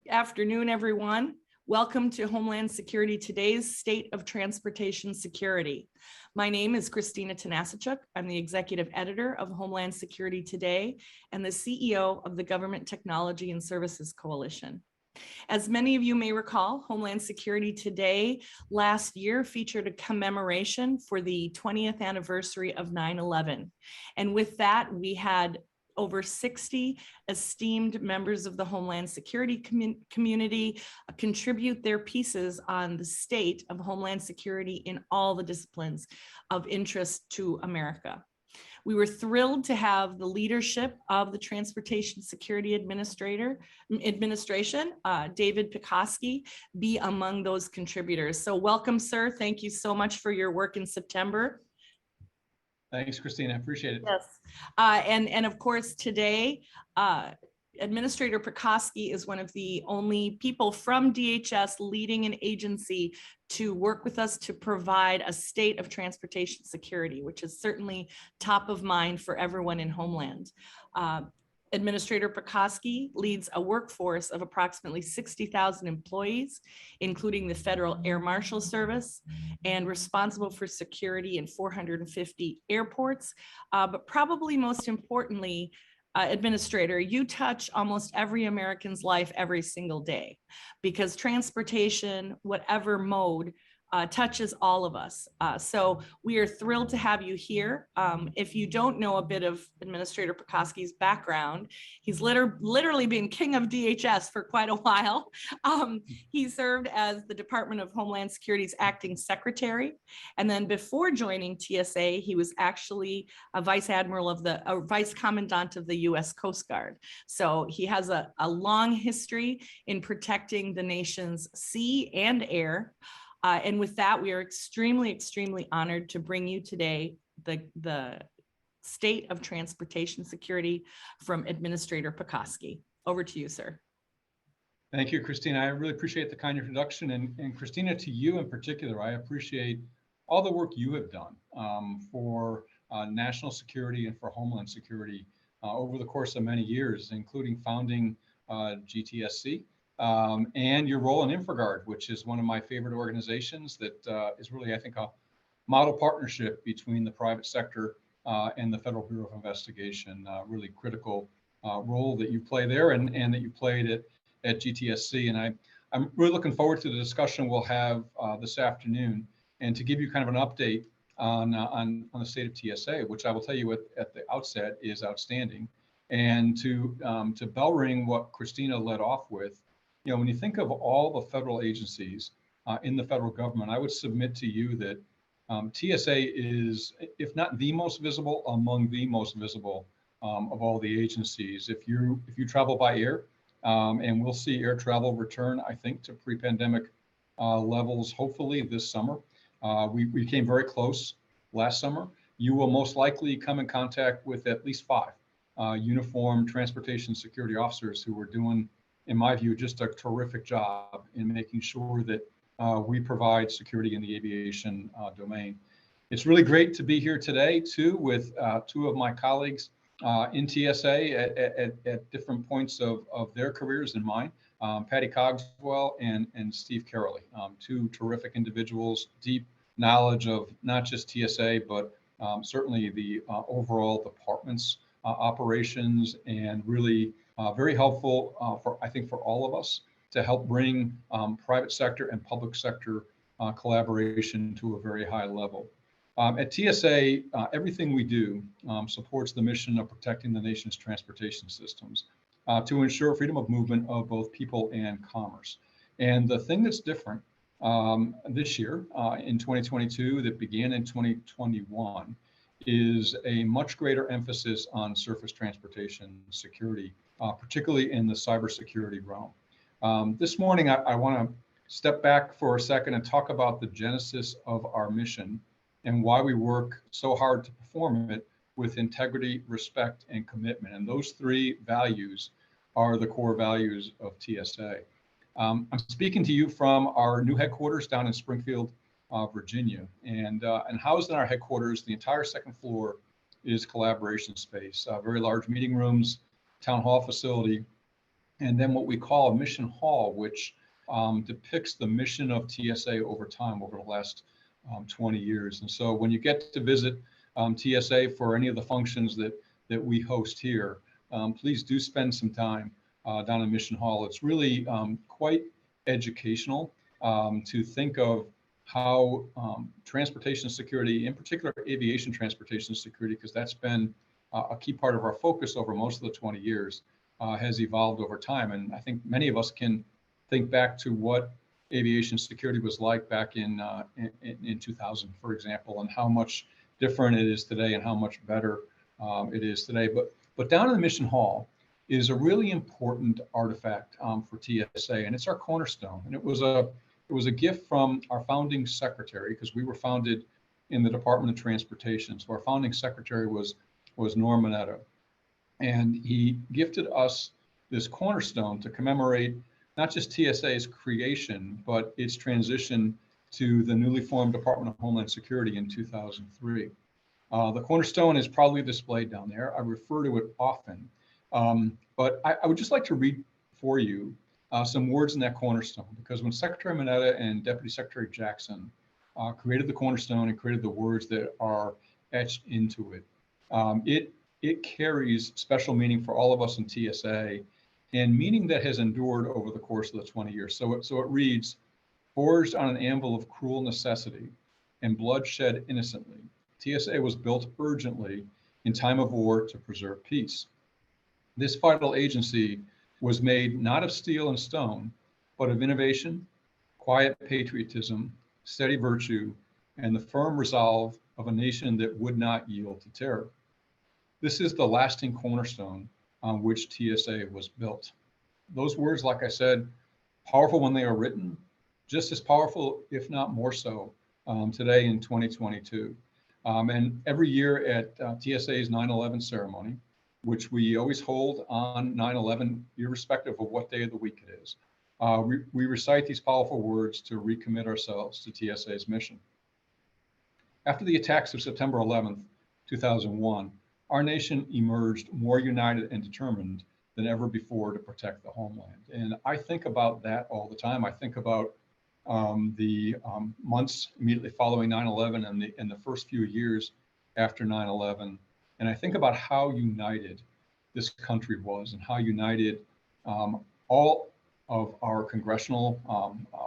Afternoon, everyone. Welcome to Homeland Security Today's State of Transportation Security. My name is Christina Tanasichuk. I'm the executive editor of Homeland Security Today and the CEO of the Government Technology and Services Coalition. As many of you may recall, Homeland Security Today last year featured a commemoration for the 20th anniversary of 9/11. And with that, we had over 60 esteemed members of the Homeland Security community contribute their pieces on the state of Homeland Security in all the disciplines of interest to America. We were thrilled to have the leadership of the Transportation Security Administration, David Pekoske, be among those contributors. So welcome, sir. Thank you so much for your work in September. Thanks, Christina. I appreciate it. Yes. And of course, today, Administrator Pekoske is one of the only people from DHS leading an agency to work with us to provide a state of transportation security, which is certainly top of mind for everyone in Homeland. Administrator Pekoske leads a workforce of approximately 60,000 employees, including the Federal Air Marshal Service, and responsible for security in 450 airports. But probably most importantly, Administrator, you touch almost every American's life every single day, because transportation, whatever mode, touches all of us. So we are thrilled to have you here. If you don't know a bit of Administrator Pekoske's background, he's literally been king of DHS for quite a while. He served as the Department of Homeland Security's acting secretary. And then before joining TSA, he was actually a vice commandant of the US Coast Guard. So he has a long history in protecting the nation's sea and air. And with that, we are extremely, extremely honored to bring you today the state of transportation security from Administrator Pekoske. Over to you, sir. Thank you, Christina. I really appreciate the kind introduction. And Christina, to you in particular, I appreciate all the work you have done for national security and for Homeland Security over the course of many years, including founding GTSC. And your role in InfraGard, which is one of my favorite organizations that is really, I think, a model partnership between the private sector and the Federal Bureau of Investigation. Really critical role that you play there and that you played at GTSC. And I'm really looking forward to the discussion we'll have this afternoon, and to give you kind of an update on the state of TSA, which I will tell you at the outset is outstanding. And to bell ring what Christina led off with, you know, when you think of all the federal agencies in the federal government, I would submit to you that TSA is, if not the most visible, among the most visible of all the agencies. If you travel by air, and we'll see air travel return, I think, to pre-pandemic levels, hopefully this summer. We came very close last summer. You will most likely come in contact with at least 5 uniformed transportation security officers who were doing, in my view, just a terrific job in making sure that we provide security in the aviation domain. It's really great to be here today, too, with 2 of my colleagues in TSA at different points of their careers and mine, Patty Cogswell and Steve Carrolley, 2 terrific individuals, deep knowledge of not just TSA, but certainly the overall department's operations, and really very helpful I think for all of us to help bring private sector and public sector collaboration to a very high level. At TSA, everything we do supports the mission of protecting the nation's transportation systems to ensure freedom of movement of both people and commerce. And the thing that's different this year in 2022 that began in 2021 is a much greater emphasis on surface transportation security, particularly in the cybersecurity realm. This morning, I want to step back for a second and talk about the genesis of our mission and why we work so hard to perform it with integrity, respect, and commitment. And those 3 values are the core values of TSA. I'm speaking to you from our new headquarters down in Springfield, Virginia. And housed in our headquarters, the entire 2nd floor is collaboration space, very large meeting rooms, town hall facility, and then what we call a mission hall, which depicts the mission of TSA over time, over the last 20 years. And so when you get to visit TSA for any of the functions that we host here, please do spend some time down in Mission Hall. It's really quite educational to think of how transportation security, in particular aviation transportation security, because that's been a key part of our focus over most of the 20 years, has evolved over time. And I think many of us can think back to what aviation security was like back in 2000, for example, and how much different it is today and how much better it is today. But down in the Mission Hall is a really important artifact for TSA, and it's our Cornerstone. And it was a gift from our founding secretary, because we were founded in the Department of Transportation. So our founding secretary was Norm Mineta. And he gifted us this Cornerstone to commemorate not just TSA's creation, but its transition to the newly formed Department of Homeland Security in 2003. The Cornerstone is proudly displayed down there. I refer to it often, but I would just like to read for you some words in that Cornerstone, because when Secretary Mineta and Deputy Secretary Jackson created the Cornerstone and created the words that are etched into it, it carries special meaning for all of us in TSA, and meaning that has endured over the course of the 20 years. So it reads, forged on an anvil of cruel necessity and blood shed innocently, TSA was built urgently in time of war to preserve peace. This vital agency was made not of steel and stone, but of innovation, quiet patriotism, steady virtue, and the firm resolve of a nation that would not yield to terror. This is the lasting cornerstone on which TSA was built. Those words, like I said, powerful when they are written, just as powerful, if not more so, today in 2022. And every year at TSA's 9/11 ceremony, which we always hold on 9/11, irrespective of what day of the week it is, we recite these powerful words to recommit ourselves to TSA's mission. After the attacks of September 11th, 2001, our nation emerged more united and determined than ever before to protect the homeland. And I think about that all the time. I think about the months immediately following 9/11 and the first few years after 9/11. And I think about how united this country was and how united all of our congressional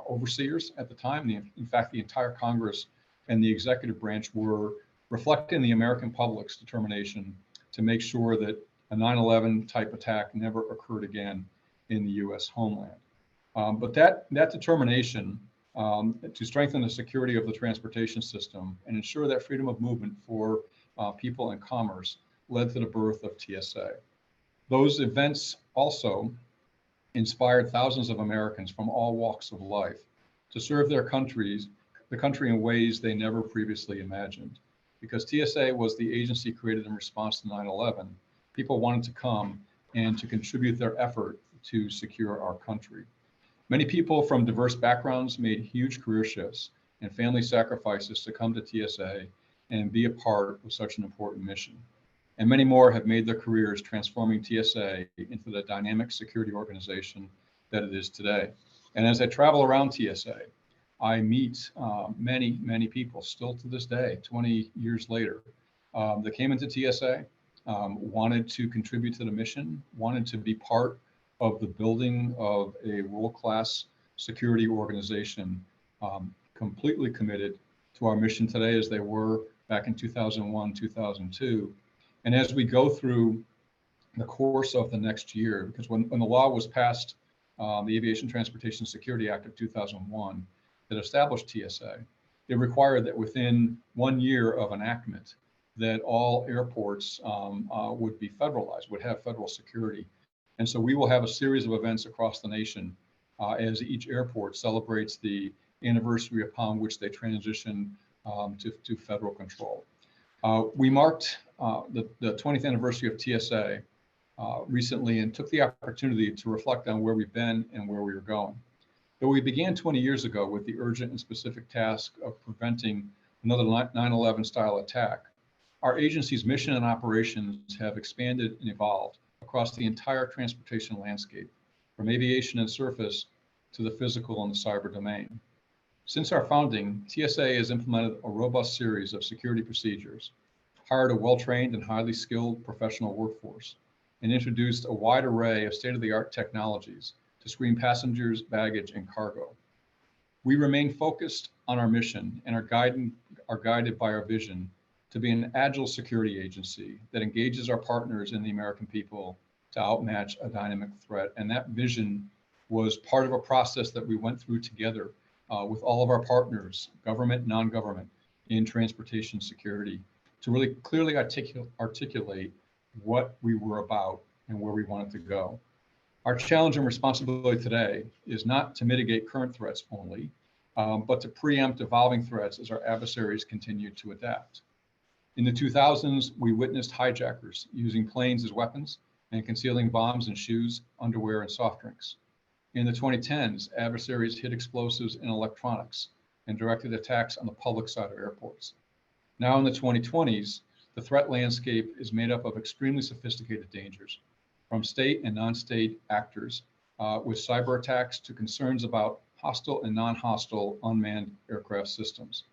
overseers at the time. In fact, the entire Congress and the executive branch were reflecting the American public's determination to make sure that a 9/11 type attack never occurred again in the US homeland. But that determination to strengthen the security of the transportation system and ensure that freedom of movement for people and commerce led to the birth of TSA. Those events also inspired thousands of Americans from all walks of life to serve the country in ways they never previously imagined. Because TSA was the agency created in response to 9/11, people wanted to come and to contribute their effort to secure our country. Many people from diverse backgrounds made huge career shifts and family sacrifices to come to TSA and be a part of such an important mission. And many more have made their careers transforming TSA into the dynamic security organization that it is today. And as I travel around TSA, I meet many people still to this day, 20 years later, that came into TSA, wanted to contribute to the mission, wanted to be part of the building of a world-class security organization, completely committed to our mission today as they were back in 2001, 2002. And as we go through the course of the next year, because when the law was passed, the Aviation Transportation Security Act of 2001, that established TSA, it required that within 1 year of enactment, that all airports would be federalized, would have federal security. And so we will have a series of events across the nation as each airport celebrates the anniversary upon which they transition to federal control. We marked the 20th anniversary of TSA recently and took the opportunity to reflect on where we've been and where we are going. Though we began 20 years ago with the urgent and specific task of preventing another 9/11 style attack, our agency's mission and operations have expanded and evolved across the entire transportation landscape. from aviation and surface to the physical and the cyber domain. Since our founding, TSA has implemented a robust series of security procedures, hired a well-trained and highly skilled professional workforce, and introduced a wide array of state-of-the-art technologies to screen passengers, baggage, and cargo. We remain focused on our mission and are guided by our vision to be an agile security agency that engages our partners and the American people to outmatch a dynamic threat. And that vision was part of a process that we went through together with all of our partners, government, non-government, in transportation security, to really clearly articulate what we were about and where we wanted to go. Our challenge and responsibility today is not to mitigate current threats only, but to preempt evolving threats as our adversaries continue to adapt. In the 2000s, we witnessed hijackers using planes as weapons and concealing bombs in shoes, underwear, and soft drinks. In the 2010s, adversaries hid explosives in electronics and directed attacks on the public side of airports. Now in the 2020s, the threat landscape is made up of extremely sophisticated dangers, from state and non-state actors, with cyber attacks to concerns about hostile and non-hostile unmanned aircraft systems.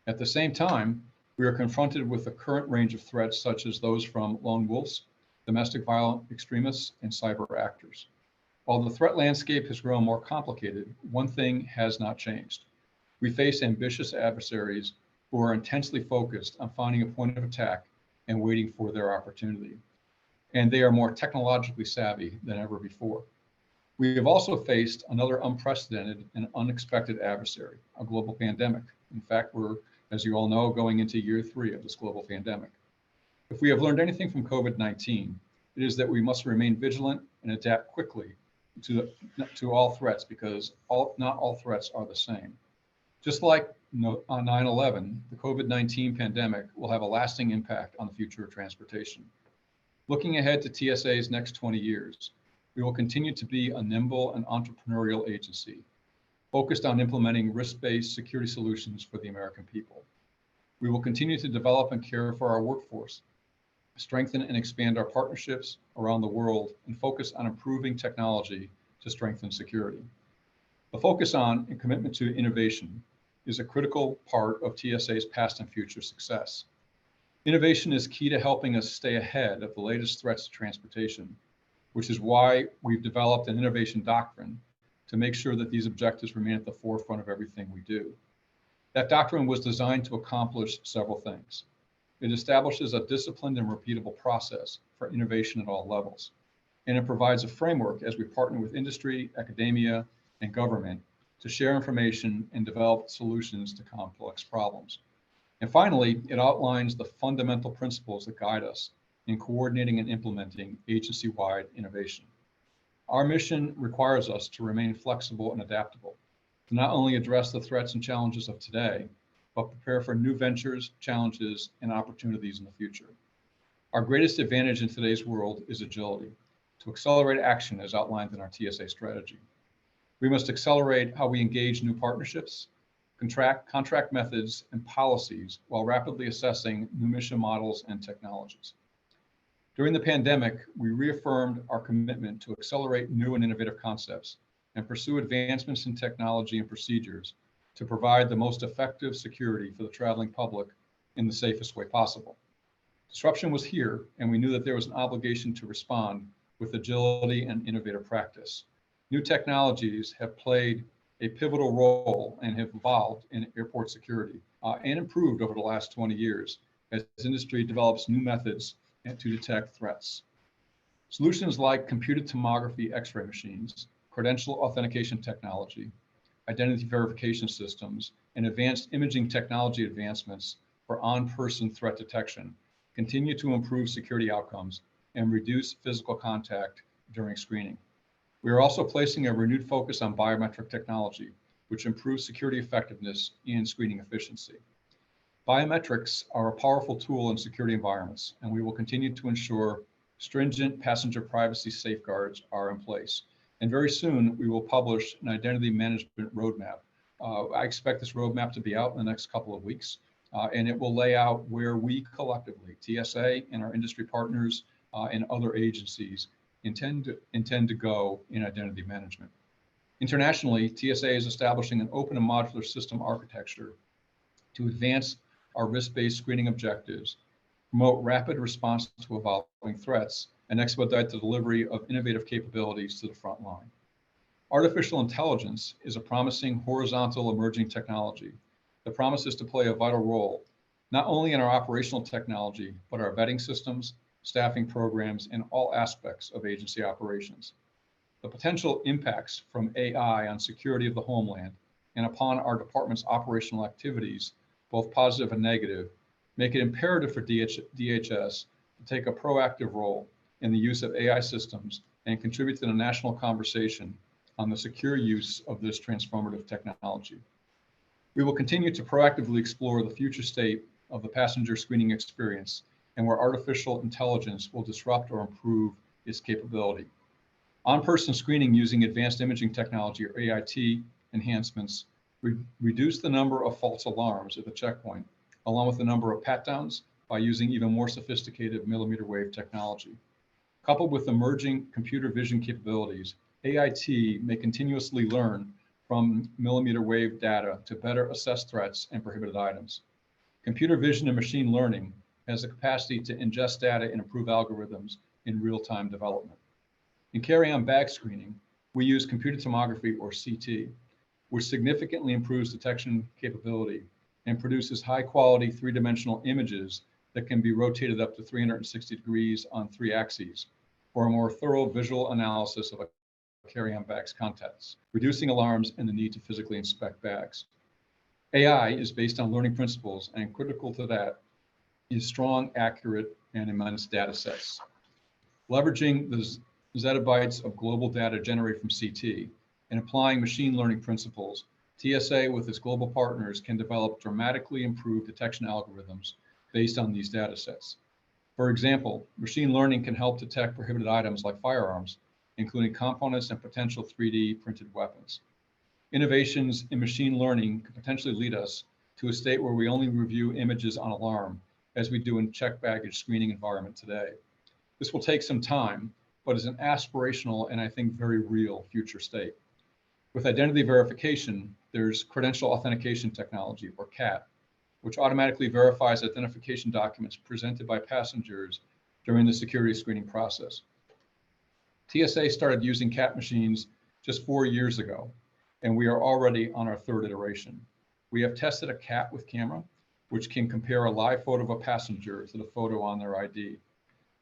At the same time, we are confronted with the current range of threats such as those from lone wolves, domestic violent extremists, and cyber actors. While the threat landscape has grown more complicated, one thing has not changed. We face ambitious adversaries who are intensely focused on finding a point of attack and waiting for their opportunity. And they are more technologically savvy than ever before. We have also faced another unprecedented and unexpected adversary, a global pandemic. In fact, we're, as you all know, going into year 3 of this global pandemic. If we have learned anything from COVID-19, it is that we must remain vigilant and adapt quickly to all threats, because not all threats are the same. Just like on 9/11, the COVID-19 pandemic will have a lasting impact on the future of transportation. Looking ahead to TSA's next 20 years, we will continue to be a nimble and entrepreneurial agency, focused on implementing risk-based security solutions for the American people. We will continue to develop and care for our workforce, strengthen and expand our partnerships around the world, and focus on improving technology to strengthen security. The focus on and commitment to innovation is a critical part of TSA's past and future success. Innovation is key to helping us stay ahead of the latest threats to transportation, which is why we've developed an innovation doctrine to make sure that these objectives remain at the forefront of everything we do. That doctrine was designed to accomplish several things. It establishes a disciplined and repeatable process for innovation at all levels, and it provides a framework as we partner with industry, academia, and government to share information and develop solutions to complex problems. And finally, it outlines the fundamental principles that guide us in coordinating and implementing agency-wide innovation. Our mission requires us to remain flexible and adaptable, to not only address the threats and challenges of today, but prepare for new ventures, challenges, and opportunities in the future. Our greatest advantage in today's world is agility, to accelerate action as outlined in our TSA strategy. We must accelerate how we engage new partnerships, contract methods, and policies while rapidly assessing new mission models and technologies. During the pandemic, we reaffirmed our commitment to accelerate new and innovative concepts and pursue advancements in technology and procedures to provide the most effective security for the traveling public in the safest way possible. Disruption was here, and we knew that there was an obligation to respond with agility and innovative practice. New technologies have played a pivotal role and have evolved in airport security and improved over the last 20 years as industry develops new methods to detect threats. Solutions like computed tomography X-ray machines, credential authentication technology, identity verification systems, and advanced imaging technology advancements for on-person threat detection continue to improve security outcomes and reduce physical contact during screening. We are also placing a renewed focus on biometric technology, which improves security effectiveness and screening efficiency. Biometrics are a powerful tool in security environments, and we will continue to ensure stringent passenger privacy safeguards are in place. And very soon, we will publish an identity management roadmap. I expect this roadmap to be out in the next couple of weeks, and it will lay out where we collectively, TSA and our industry partners and other agencies, intend to go in identity management. Internationally, TSA is establishing an open and modular system architecture to advance our risk-based screening objectives, promote rapid response to evolving threats, and expedite the delivery of innovative capabilities to the front line. Artificial intelligence is a promising horizontal emerging technology that promises to play a vital role, not only in our operational technology, but our vetting systems, staffing programs, and all aspects of agency operations. The potential impacts from AI on security of the homeland and upon our department's operational activities, both positive and negative, make it imperative for DHS to take a proactive role in the use of AI systems and contribute to the national conversation on the secure use of this transformative technology. We will continue to proactively explore the future state of the passenger screening experience and where artificial intelligence will disrupt or improve its capability. On-person screening using advanced imaging technology or AIT enhancements reduce the number of false alarms at the checkpoint, along with the number of pat-downs by using even more sophisticated millimeter wave technology. Coupled with emerging computer vision capabilities, AIT may continuously learn from millimeter wave data to better assess threats and prohibited items. Computer vision and machine learning has the capacity to ingest data and improve algorithms in real-time development. In carry-on bag screening, we use computed tomography or CT, which significantly improves detection capability and produces high-quality three-dimensional images that can be rotated up to 360 degrees on 3 axes for a more thorough visual analysis of a carry-on bag's contents, reducing alarms and the need to physically inspect bags. AI is based on learning principles, and critical to that is strong, accurate, and immense data sets. Leveraging the zettabytes of global data generated from CT and applying machine learning principles, TSA with its global partners can develop dramatically improved detection algorithms based on these data sets. For example, machine learning can help detect prohibited items like firearms, including components and potential 3D printed weapons. Innovations in machine learning could potentially lead us to a state where we only review images on alarm, as we do in checked baggage screening environment today. This will take some time, but is an aspirational and I think very real future state. With identity verification, there's credential authentication technology, or CAT, which automatically verifies identification documents presented by passengers during the security screening process. TSA started using CAT machines just 4 years ago, and we are already on our 3rd iteration. We have tested a CAT with camera, which can compare a live photo of a passenger to the photo on their ID.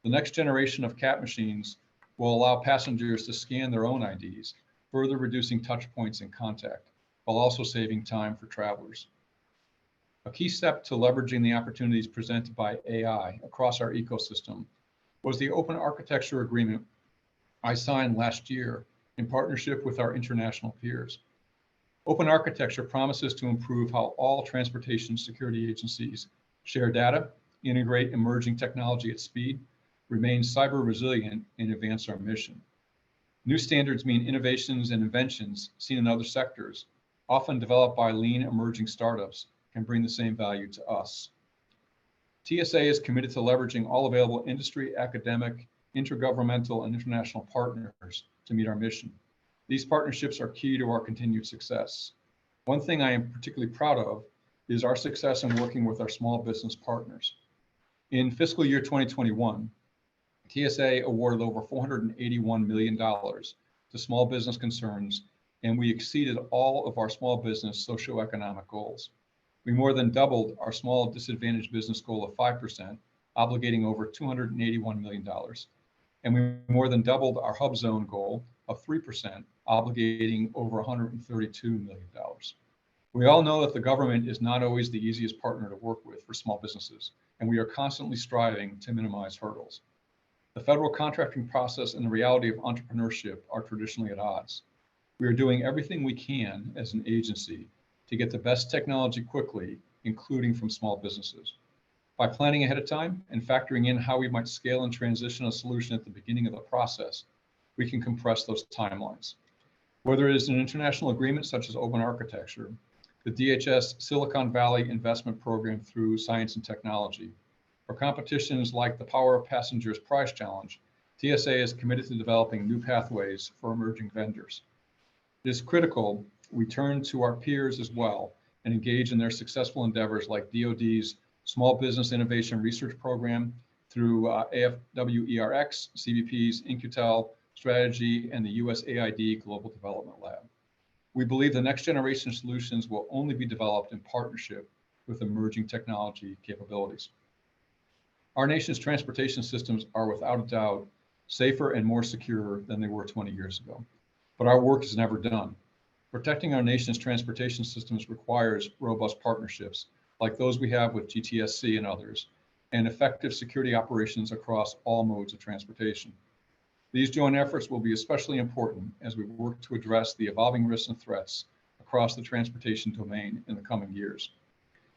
The next generation of CAT machines will allow passengers to scan their own IDs, further reducing touch points and contact, while also saving time for travelers. A key step to leveraging the opportunities presented by AI across our ecosystem was the open architecture agreement I signed last year in partnership with our international peers. Open architecture promises to improve how all transportation security agencies share data, integrate emerging technology at speed, remain cyber resilient, and advance our mission. New standards mean innovations and inventions seen in other sectors, often developed by lean emerging startups, can bring the same value to us. TSA is committed to leveraging all available industry, academic, intergovernmental, and international partners to meet our mission. These partnerships are key to our continued success. One thing I am particularly proud of is our success in working with our small business partners. In fiscal year 2021, TSA awarded over $481 million to small business concerns, and we exceeded all of our small business socioeconomic goals. We more than doubled our small disadvantaged business goal of 5%, obligating over $281 million. And we more than doubled our hub zone goal of 3%, obligating over $132 million. We all know that the government is not always the easiest partner to work with for small businesses, and we are constantly striving to minimize hurdles. The federal contracting process and the reality of entrepreneurship are traditionally at odds. We are doing everything we can as an agency to get the best technology quickly, including from small businesses. By planning ahead of time and factoring in how we might scale and transition a solution at the beginning of the process, we can compress those timelines. Whether it is an international agreement such as open architecture, the DHS Silicon Valley investment program through science and technology, or competitions like the Power of Passengers Prize Challenge, TSA is committed to developing new pathways for emerging vendors. It is critical we turn to our peers as well and engage in their successful endeavors like DoD's Small Business Innovation Research Program through AFWERX, CBP's InQtel strategy, and the USAID Global Development Lab. We believe the next generation solutions will only be developed in partnership with emerging technology capabilities. Our nation's transportation systems are without a doubt safer and more secure than they were 20 years ago. But our work is never done. Protecting our nation's transportation systems requires robust partnerships like those we have with GTSC and others, and effective security operations across all modes of transportation. These joint efforts will be especially important as we work to address the evolving risks and threats across the transportation domain in the coming years.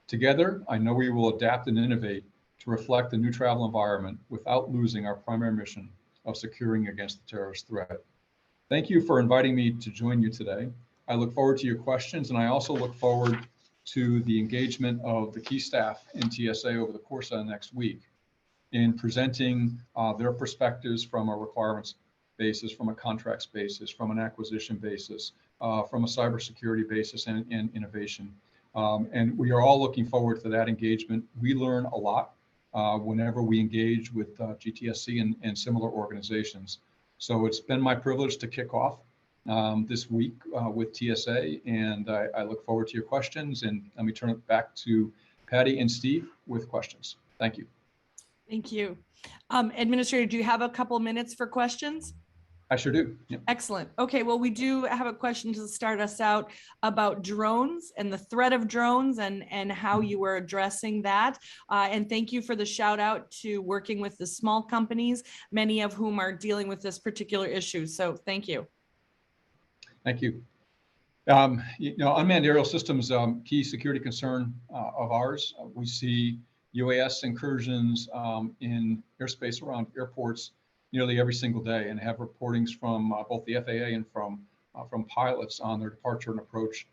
Together, I know we will adapt and innovate to reflect the new travel environment without losing our primary mission of securing against the terrorist threat. Thank you for inviting me to join you today. I look forward to your questions, and I also look forward to the engagement of the key staff in TSA over the course of the next week in presenting their perspectives from a requirements basis, from a contracts basis, from an acquisition basis, from a cybersecurity basis and innovation. And we are all looking forward to that engagement. We learn a lot whenever we engage with GTSC and similar organizations. So it's been my privilege to kick off this week with TSA, and I look forward to your questions. And let me turn it back to Patty and Steve with questions. Thank you. Thank you. Administrator, do you have a couple minutes for questions? I sure do. Yep. Excellent. Okay, well, we do have a question to start us out about drones and the threat of drones and how you were addressing that. And thank you for the shout out to working with the small companies, many of whom are dealing with this particular issue. So thank you. Thank you. Unmanned aerial systems, key security concern of ours. We see UAS incursions in airspace around airports nearly every single day, and have reportings from both the FAA and from pilots on their departure and approach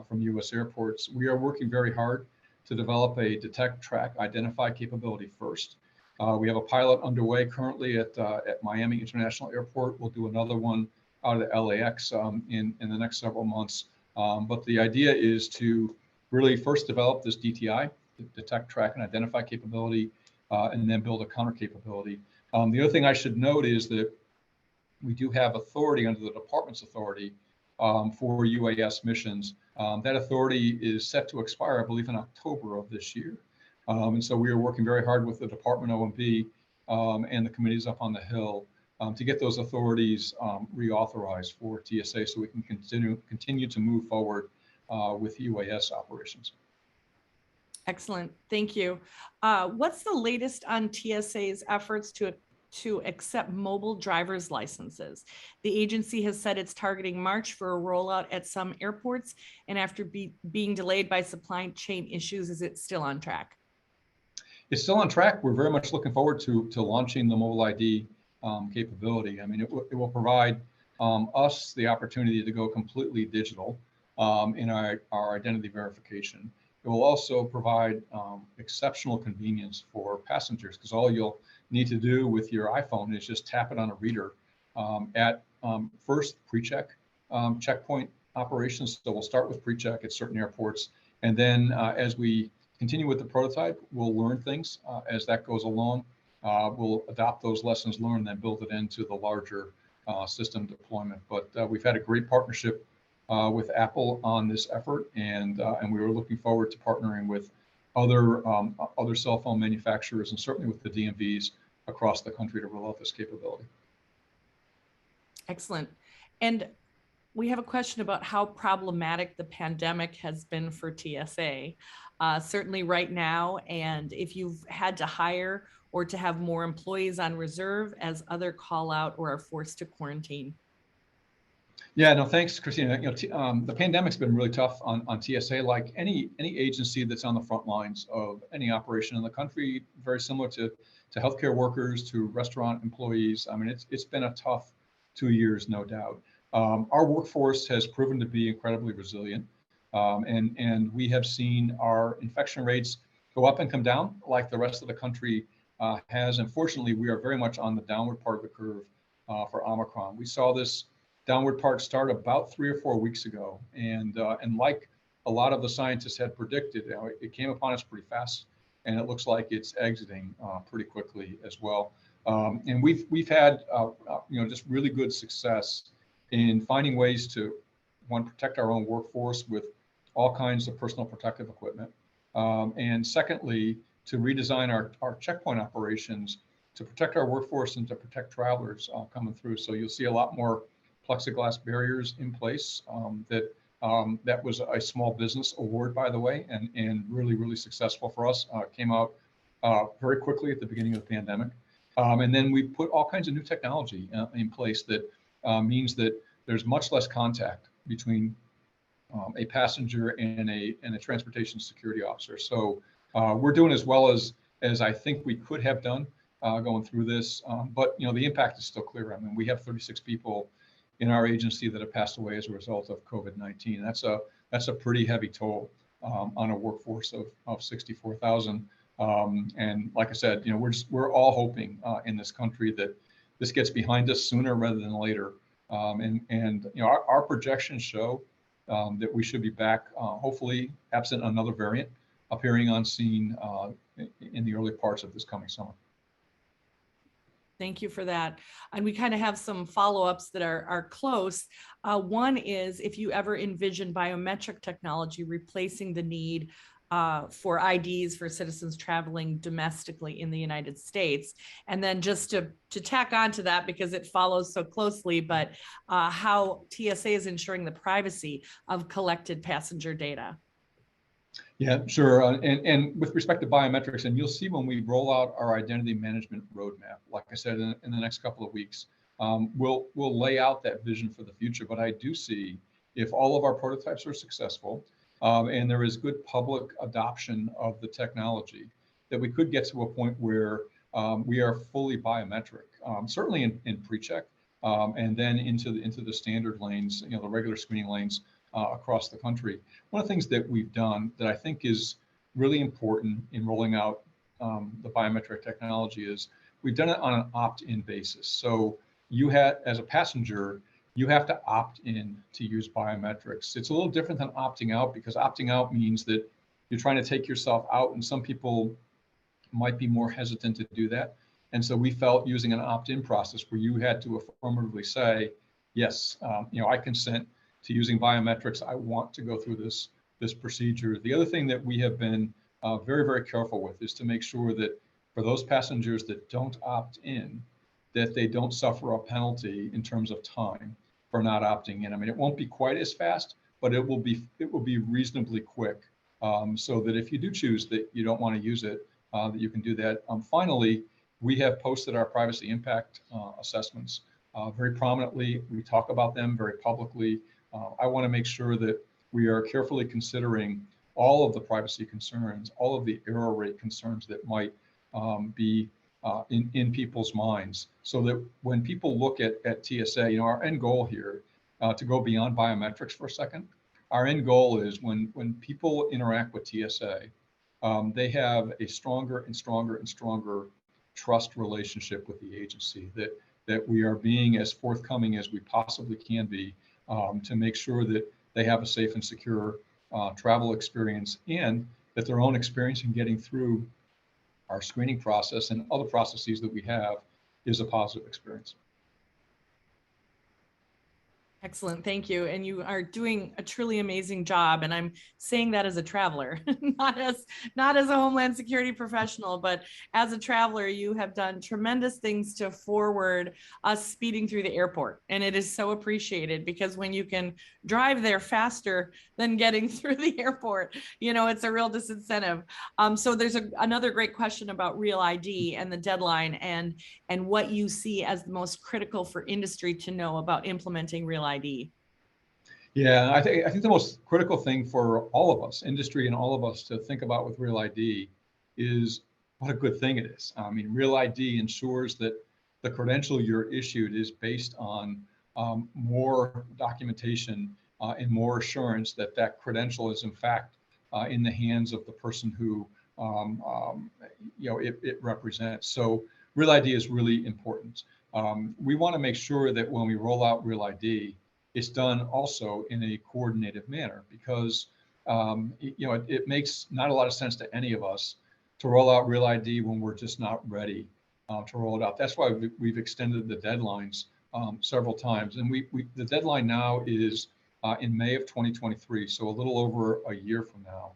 from U.S. airports. We are working very hard to develop a detect, track, identify capability first. We have a pilot underway currently at Miami International Airport. We'll do another one out of LAX in the next several months. But the idea is to really first develop this DTI, detect, track, and identify capability, and then build a counter capability. The other thing I should note is that we do have authority under the department's authority for UAS missions. That authority is set to expire, I believe, in October of this year. And so we are working very hard with the Department OMB and the committees up on the Hill to get those authorities reauthorized for TSA so we can continue to move forward with UAS operations. Excellent. Thank you. What's the latest on TSA's efforts to accept mobile driver's licenses? The agency has said it's targeting March for a rollout at some airports, and after being delayed by supply chain issues, is it still on track? It's still on track. We're very much looking forward to launching the mobile ID capability. I mean, it will provide us the opportunity to go completely digital in our identity verification. It will also provide exceptional convenience for passengers, because all you'll need to do with your iPhone is just tap it on a reader at first pre-check checkpoint operations. So we'll start with pre-check at certain airports, and then as we continue with the prototype, we'll learn things as that goes along. We'll adopt those lessons learned, then build it into the larger system deployment. But we've had a great partnership with Apple on this effort, and we were looking forward to partnering with other cell phone manufacturers and certainly with the DMVs across the country to roll out this capability. Excellent. And we have a question about how problematic the pandemic has been for TSA, certainly right now, and if you've had to hire or to have more employees on reserve as other call out or are forced to quarantine. Yeah, no, thanks, Christina. The pandemic's been really tough on TSA, like any agency that's on the front lines of any operation in the country, very similar to healthcare workers, to restaurant employees. I mean, it's been a tough 2 years, no doubt. Our workforce has proven to be incredibly resilient, and we have seen our infection rates go up and come down like the rest of the country has, unfortunately, we are very much on the downward part of the curve for Omicron. We saw this downward part start about 3 or 4 weeks ago, and like a lot of the scientists had predicted, it came upon us pretty fast, and it looks like it's exiting pretty quickly as well. And we've had just really good success in finding ways to, one, protect our own workforce with all kinds of personal protective equipment, and secondly, to redesign our checkpoint operations to protect our workforce and to protect travelers coming through. So you'll see a lot more plexiglass barriers in place. That was a small business award, by the way, and really successful for us. Came out very quickly at the beginning of the pandemic. And then we put all kinds of new technology in place that means that there's much less contact between a passenger and a transportation security officer. So we're doing as well as I think we could have done going through this, but the impact is still clear. I mean, we have 36 people in our agency that have passed away as a result of COVID-19. That's a pretty heavy toll on a workforce of 64,000. And like I said, we're all hoping in this country that this gets behind us sooner rather than later. And our projections show that we should be back, hopefully, absent another variant appearing on scene in the early parts of this coming summer. Thank you for that. And we kind of have some follow-ups that are close. One is, if you ever envision biometric technology replacing the need for IDs for citizens traveling domestically in the United States. And then just to tack on to that, because it follows so closely, but how TSA is ensuring the privacy of collected passenger data. Yeah, sure. And with respect to biometrics, and you'll see when we roll out our identity management roadmap, like I said, in the next couple of weeks, we'll lay out that vision for the future. But I do see, if all of our prototypes are successful, and there is good public adoption of the technology, that we could get to a point where we are fully biometric, certainly in pre-check, and then into the standard lanes, the regular screening lanes across the country. One of the things that we've done that I think is really important in rolling out the biometric technology is we've done it on an opt-in basis. So as a passenger, you have to opt in to use biometrics. It's a little different than opting out, because opting out means that you're trying to take yourself out, and some people might be more hesitant to do that. And so we felt using an opt-in process where you had to affirmatively say, yes, I consent to using biometrics. I want to go through this procedure. The other thing that we have been very careful with is to make sure that for those passengers that don't opt in, that they don't suffer a penalty in terms of time for not opting in. I mean, it won't be quite as fast, but it will be reasonably quick, so that if you do choose that you don't want to use it, that you can do that. Finally, we have posted our privacy impact assessments very prominently. We talk about them very publicly. I want to make sure that we are carefully considering all of the privacy concerns, all of the error rate concerns that might be in people's minds, so that when people look at TSA, our end goal here, to go beyond biometrics for a second, our end goal is when people interact with TSA, they have a stronger and stronger trust relationship with the agency, that we are being as forthcoming as we possibly can be, to make sure that they have a safe and secure travel experience, and that their own experience in getting through our screening process and other processes that we have is a positive experience. Excellent, thank you. And you are doing a truly amazing job. And I'm saying that as a traveler, not as a Homeland Security professional, but as a traveler, you have done tremendous things to forward us speeding through the airport. And it is so appreciated, because when you can drive there faster than getting through the airport, it's a real disincentive. So there's another great question about Real ID and the deadline, and what you see as the most critical for industry to know about implementing Real ID. Yeah, I think the most critical thing for all of us, industry and all of us, to think about with Real ID is what a good thing it is. I mean, Real ID ensures that the credential you're issued is based on more documentation and more assurance that credential is in fact in the hands of the person who it represents. So Real ID is really important. We want to make sure that when we roll out Real ID, it's done also in a coordinated manner, because it makes not a lot of sense to any of us to roll out Real ID when we're just not ready to roll it out. That's why we've extended the deadlines several times, and the deadline now is in May of 2023, so a little over a year from now.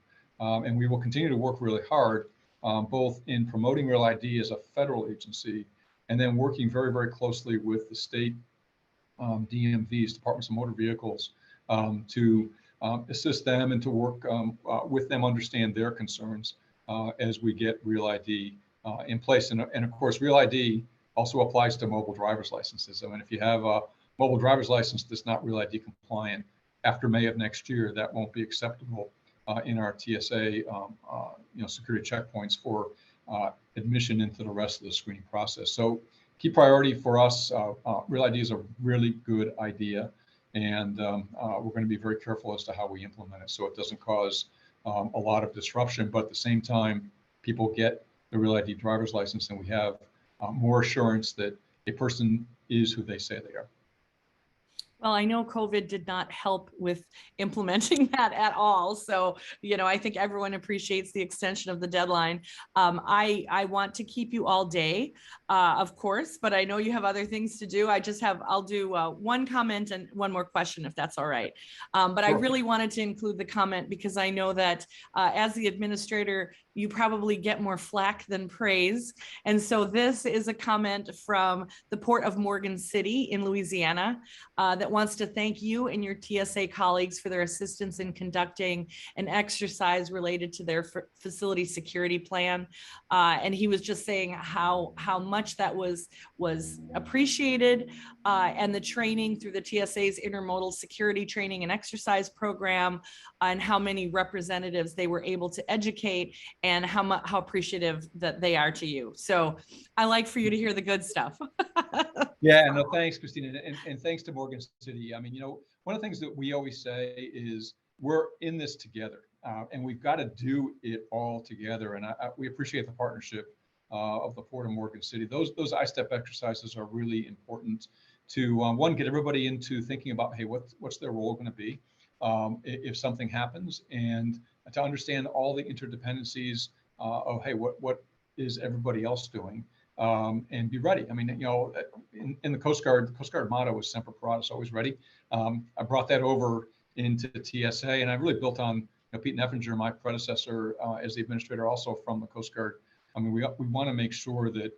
And we will continue to work really hard, both in promoting Real ID as a federal agency, and then working very, very closely with the state DMVs, Departments of Motor Vehicles, to assist them and to work with them, understand their concerns as we get Real ID in place. And of course, Real ID also applies to mobile driver's licenses. I mean, if you have a mobile driver's license that's not Real ID compliant, after May of next year, that won't be acceptable in our TSA security checkpoints for admission into the rest of the screening process. So key priority for us, Real ID is a really good idea, and we're going to be very careful as to how we implement it so it doesn't cause a lot of disruption, but at the same time, people get the Real ID driver's license and we have more assurance that a person is who they say they are. Well, I know COVID did not help with implementing that at all. So, I think everyone appreciates the extension of the deadline. I want to keep you all day, of course, but I know you have other things to do. I'll do one comment and one more question, if that's all right. But sure. I really wanted to include the comment because I know that as the administrator, you probably get more flack than praise. And so this is a comment from the Port of Morgan City in Louisiana that wants to thank you and your TSA colleagues for their assistance in conducting an exercise related to their facility security plan. And he was just saying how much that was appreciated, and the training through the TSA's intermodal security training and exercise program, and how many representatives they were able to educate, and how appreciative that they are to you. So I like for you to hear the good stuff. Yeah, no, thanks, Christina. And thanks to Morgan City. I mean, one of the things that we always say is we're in this together, and we've got to do it all together. And we appreciate the partnership of the Port of Morgan City. Those ISTEP exercises are really important to, one, get everybody into thinking about, hey, what's their role going to be if something happens, and to understand all the interdependencies of, hey, what is everybody else doing? And be ready. I mean, in the Coast Guard motto is Semper Paratus, always ready. I brought that over into TSA, and I really built on Pete Neffinger, my predecessor as the administrator, also from the Coast Guard. I mean, we want to make sure that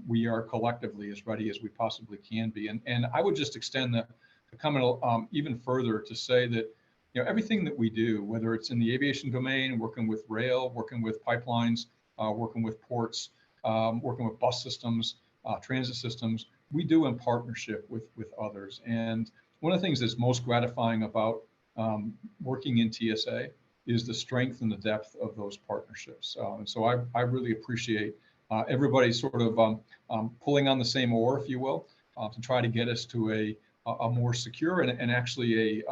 we are collectively as ready as we possibly can be. And I would just extend the comment even further to say that everything that we do, whether it's in the aviation domain, working with rail, working with pipelines, working with ports, working with bus systems, transit systems, we do in partnership with others. And one of the things that's most gratifying about working in TSA is the strength and the depth of those partnerships. And so I really appreciate everybody sort of pulling on the same oar, if you will, to try to get us to a more secure and actually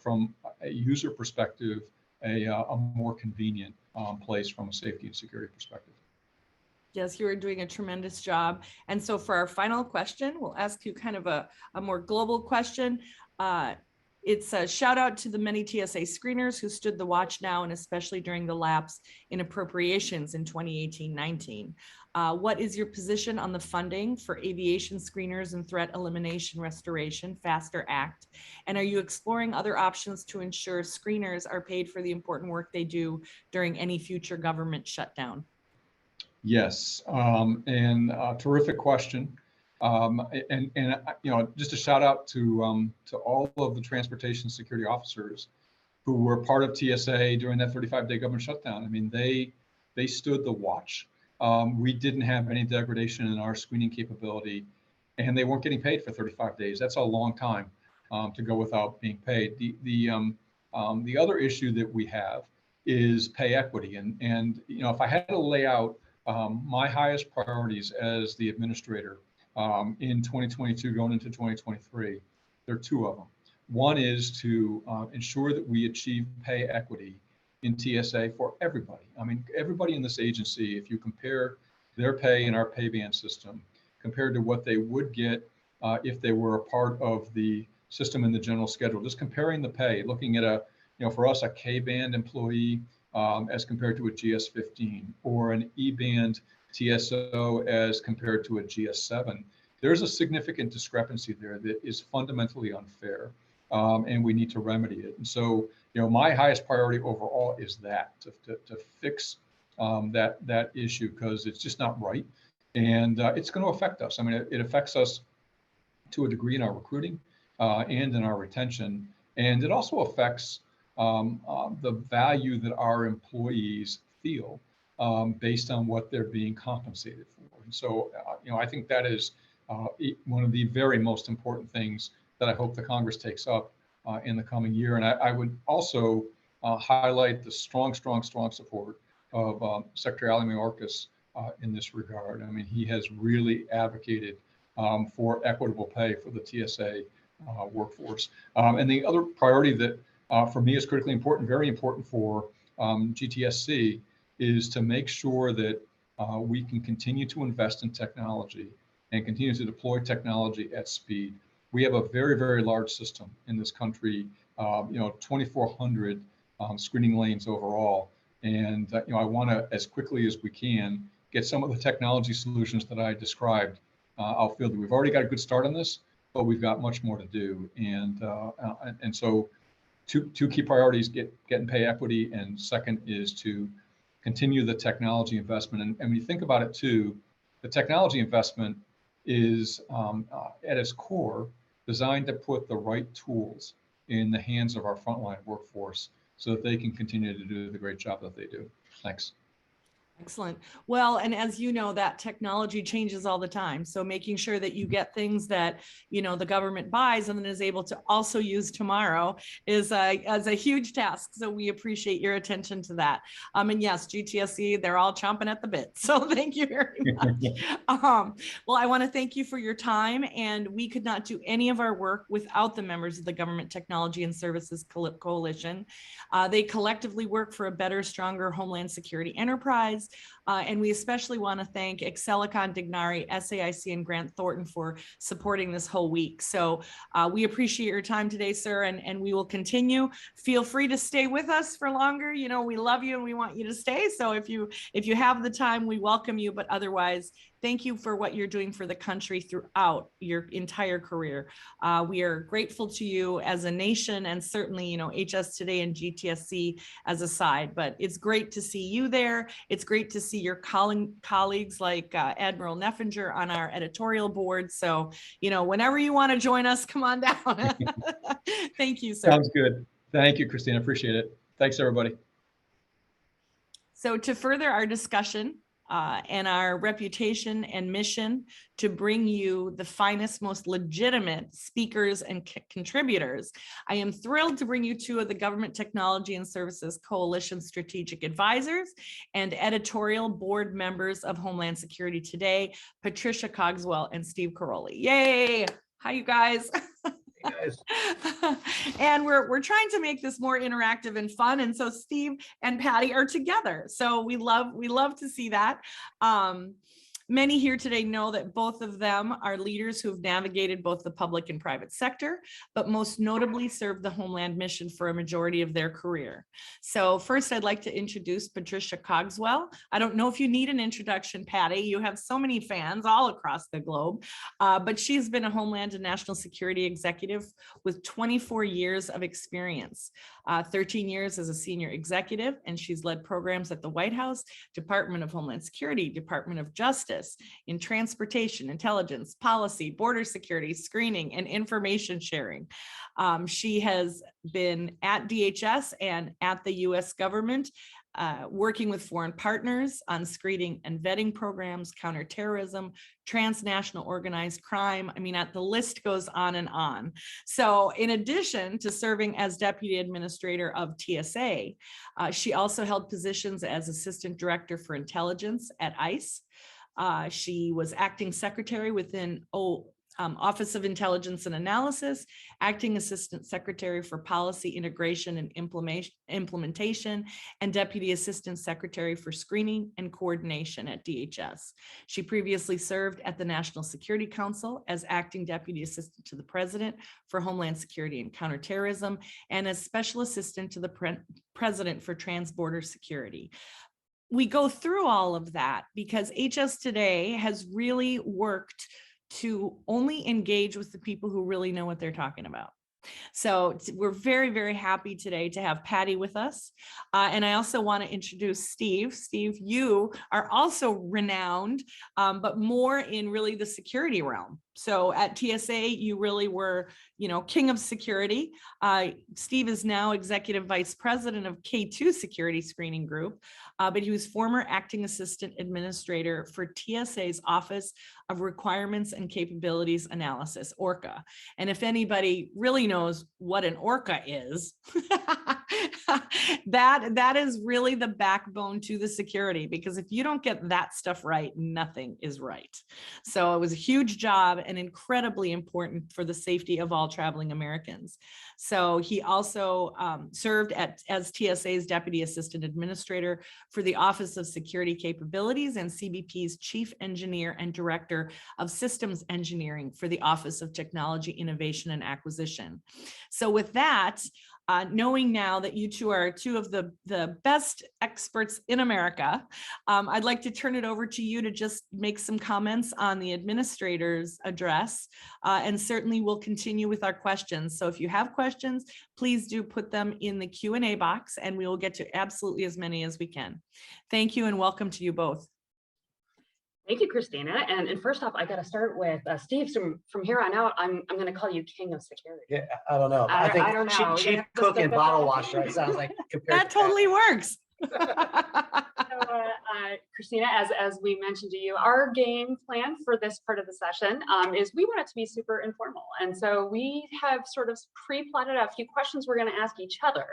from a user perspective, a more convenient place from a safety and security perspective. Yes, you are doing a tremendous job. And so for our final question, we'll ask you kind of a more global question. It's a shout out to the many TSA screeners who stood the watch now, and especially during the lapse in appropriations in 2018-19. What is your position on the funding for aviation screeners and threat elimination restoration, FASTER Act? And are you exploring other options to ensure screeners are paid for the important work they do during any future government shutdown? Yes, and terrific question. And just a shout out to all of the transportation security officers who were part of TSA during that 35-day government shutdown. I mean, they stood the watch. We didn't have any degradation in our screening capability, and they weren't getting paid for 35 days. That's a long time to go without being paid. The other issue that we have is pay equity, and if I had to lay out my highest priorities as the administrator in 2022 going into 2023, there are two of them. One is to ensure that we achieve pay equity in TSA for everybody. I mean, everybody in this agency, if you compare their pay in our pay band system compared to what they would get if they were a part of the system in the general schedule, just comparing the pay, looking at for us, a K band employee as compared to a GS-15 or an E band TSO as compared to a GS-7, there's a significant discrepancy there that is fundamentally unfair, and we need to remedy it. And so, my highest priority overall is that to fix that issue, because it's just not right, and it's going to affect us. I mean, it affects us to a degree in our recruiting and in our retention, and it also affects the value that our employees feel based on what they're being compensated for. And so, I think that is one of the very most important things that I hope the Congress takes up in the coming year. And I would also highlight the strong support of Secretary Ali Mayorkas in this regard. I mean, he has really advocated for equitable pay for the TSA workforce. And the other priority that for me is critically important, very important for GTSC, is to make sure that we can continue to invest in technology and continue to deploy technology at speed. We have a very, very large system in this country, 2,400 screening lanes overall. And I want to, as quickly as we can, get some of the technology solutions that I described outfielded. We've already got a good start on this, but we've got much more to do. And so two key priorities: getting pay equity, and second is to continue the technology investment. And when you think about it too, the technology investment is at its core designed to put the right tools in the hands of our frontline workforce so that they can continue to do the great job that they do. Thanks. Excellent. Well, and as you know, that technology changes all the time. So making sure that you get things that, the government buys and then is able to also use tomorrow is a huge task. So we appreciate your attention to that. And yes, GTSC, they're all chomping at the bit. So thank you very much. Well, I want to thank you for your time, and we could not do any of our work without the members of the Government Technology and Services Coalition. They collectively work for a better, stronger Homeland Security enterprise. And we especially want to thank Excelicon, Dignari, SAIC, and Grant Thornton for supporting this whole week. So we appreciate your time today, sir, and we will continue. Feel free to stay with us for longer. We love you and we want you to stay. So if you have the time, we welcome you. But otherwise, thank you for what you're doing for the country throughout your entire career. We are grateful to you as a nation, and certainly, HSToday and GTSC as a side. But it's great to see you there. It's great to see your colleagues like Admiral Neffinger on our editorial board. So, whenever you want to join us, come on down. Thank you, sir. Sounds good. Thank you, Christina. Appreciate it. Thanks, everybody. So to further our discussion and our reputation and mission to bring you the finest, most legitimate speakers and contributors, I am thrilled to bring you two of the Government Technology and Services Coalition strategic advisors and editorial board members of Homeland Security Today, Patricia Cogswell and Steve Caroli. Yay! Hi, you guys. And we're trying to make this more interactive and fun, and so Steve and Patty are together, so we love to see that. Many here today know that both of them are leaders who've navigated both the public and private sector, but most notably served the Homeland mission for a majority of their career. So first, I'd like to introduce Patricia Cogswell. I don't know if you need an introduction, Patty. You have so many fans all across the globe, but she's been a Homeland and National Security executive with 24 years of experience, 13 years as a senior executive, and she's led programs at the White House, Department of Homeland Security, Department of Justice, in transportation, intelligence, policy, border security, screening, and information sharing. She has been at DHS and at the US government, working with foreign partners on screening and vetting programs, counterterrorism, transnational organized crime. I mean, the list goes on and on. So in addition to serving as Deputy Administrator of TSA, she also held positions as Assistant Director for Intelligence at ICE. She was acting secretary within Office of Intelligence and Analysis, Acting Assistant Secretary for Policy Integration and Implementation, and Deputy Assistant Secretary for Screening and Coordination at DHS. She previously served at the National Security Council as Acting Deputy Assistant to the President for Homeland Security and Counterterrorism, and as Special Assistant to the President for Transborder Security. We go through all of that because HSToday has really worked to only engage with the people who really know what they're talking about. So we're very, very happy today to have Patty with us. And I also want to introduce Steve. Steve, you are also renowned, but more in really the security realm. So at TSA, you really were, king of security. Steve is now Executive Vice President of K2 Security Screening Group, but he was former Acting Assistant Administrator for TSA's Office of Requirements and Capabilities Analysis, ORCA. And if anybody really knows what an ORCA is, that is really the backbone to the security, because if you don't get that stuff right, nothing is right. So it was a huge job and incredibly important for the safety of all traveling Americans. So he also served as TSA's Deputy Assistant Administrator for the Office of Security Capabilities and CBP's Chief Engineer and Director of Systems Engineering for the Office of Technology Innovation and Acquisition. So with that, knowing now that you two are two of the best experts in America, I'd like to turn it over to you to just make some comments on the administrator's address, and certainly we'll continue with our questions. So if you have questions, please do put them in the Q&A box and we will get to absolutely as many as we can. Thank you and welcome to you both. Thank you, Christina. And first off, I got to start with Steve. From here on out, I'm going to call you King of Security. Yeah, I don't know. I think chief cook and bottle washer. It sounds like that totally works. Christina, as we mentioned to you, our game plan for this part of the session is we want it to be super informal. And so we have sort of pre-plotted a few questions we're going to ask each other.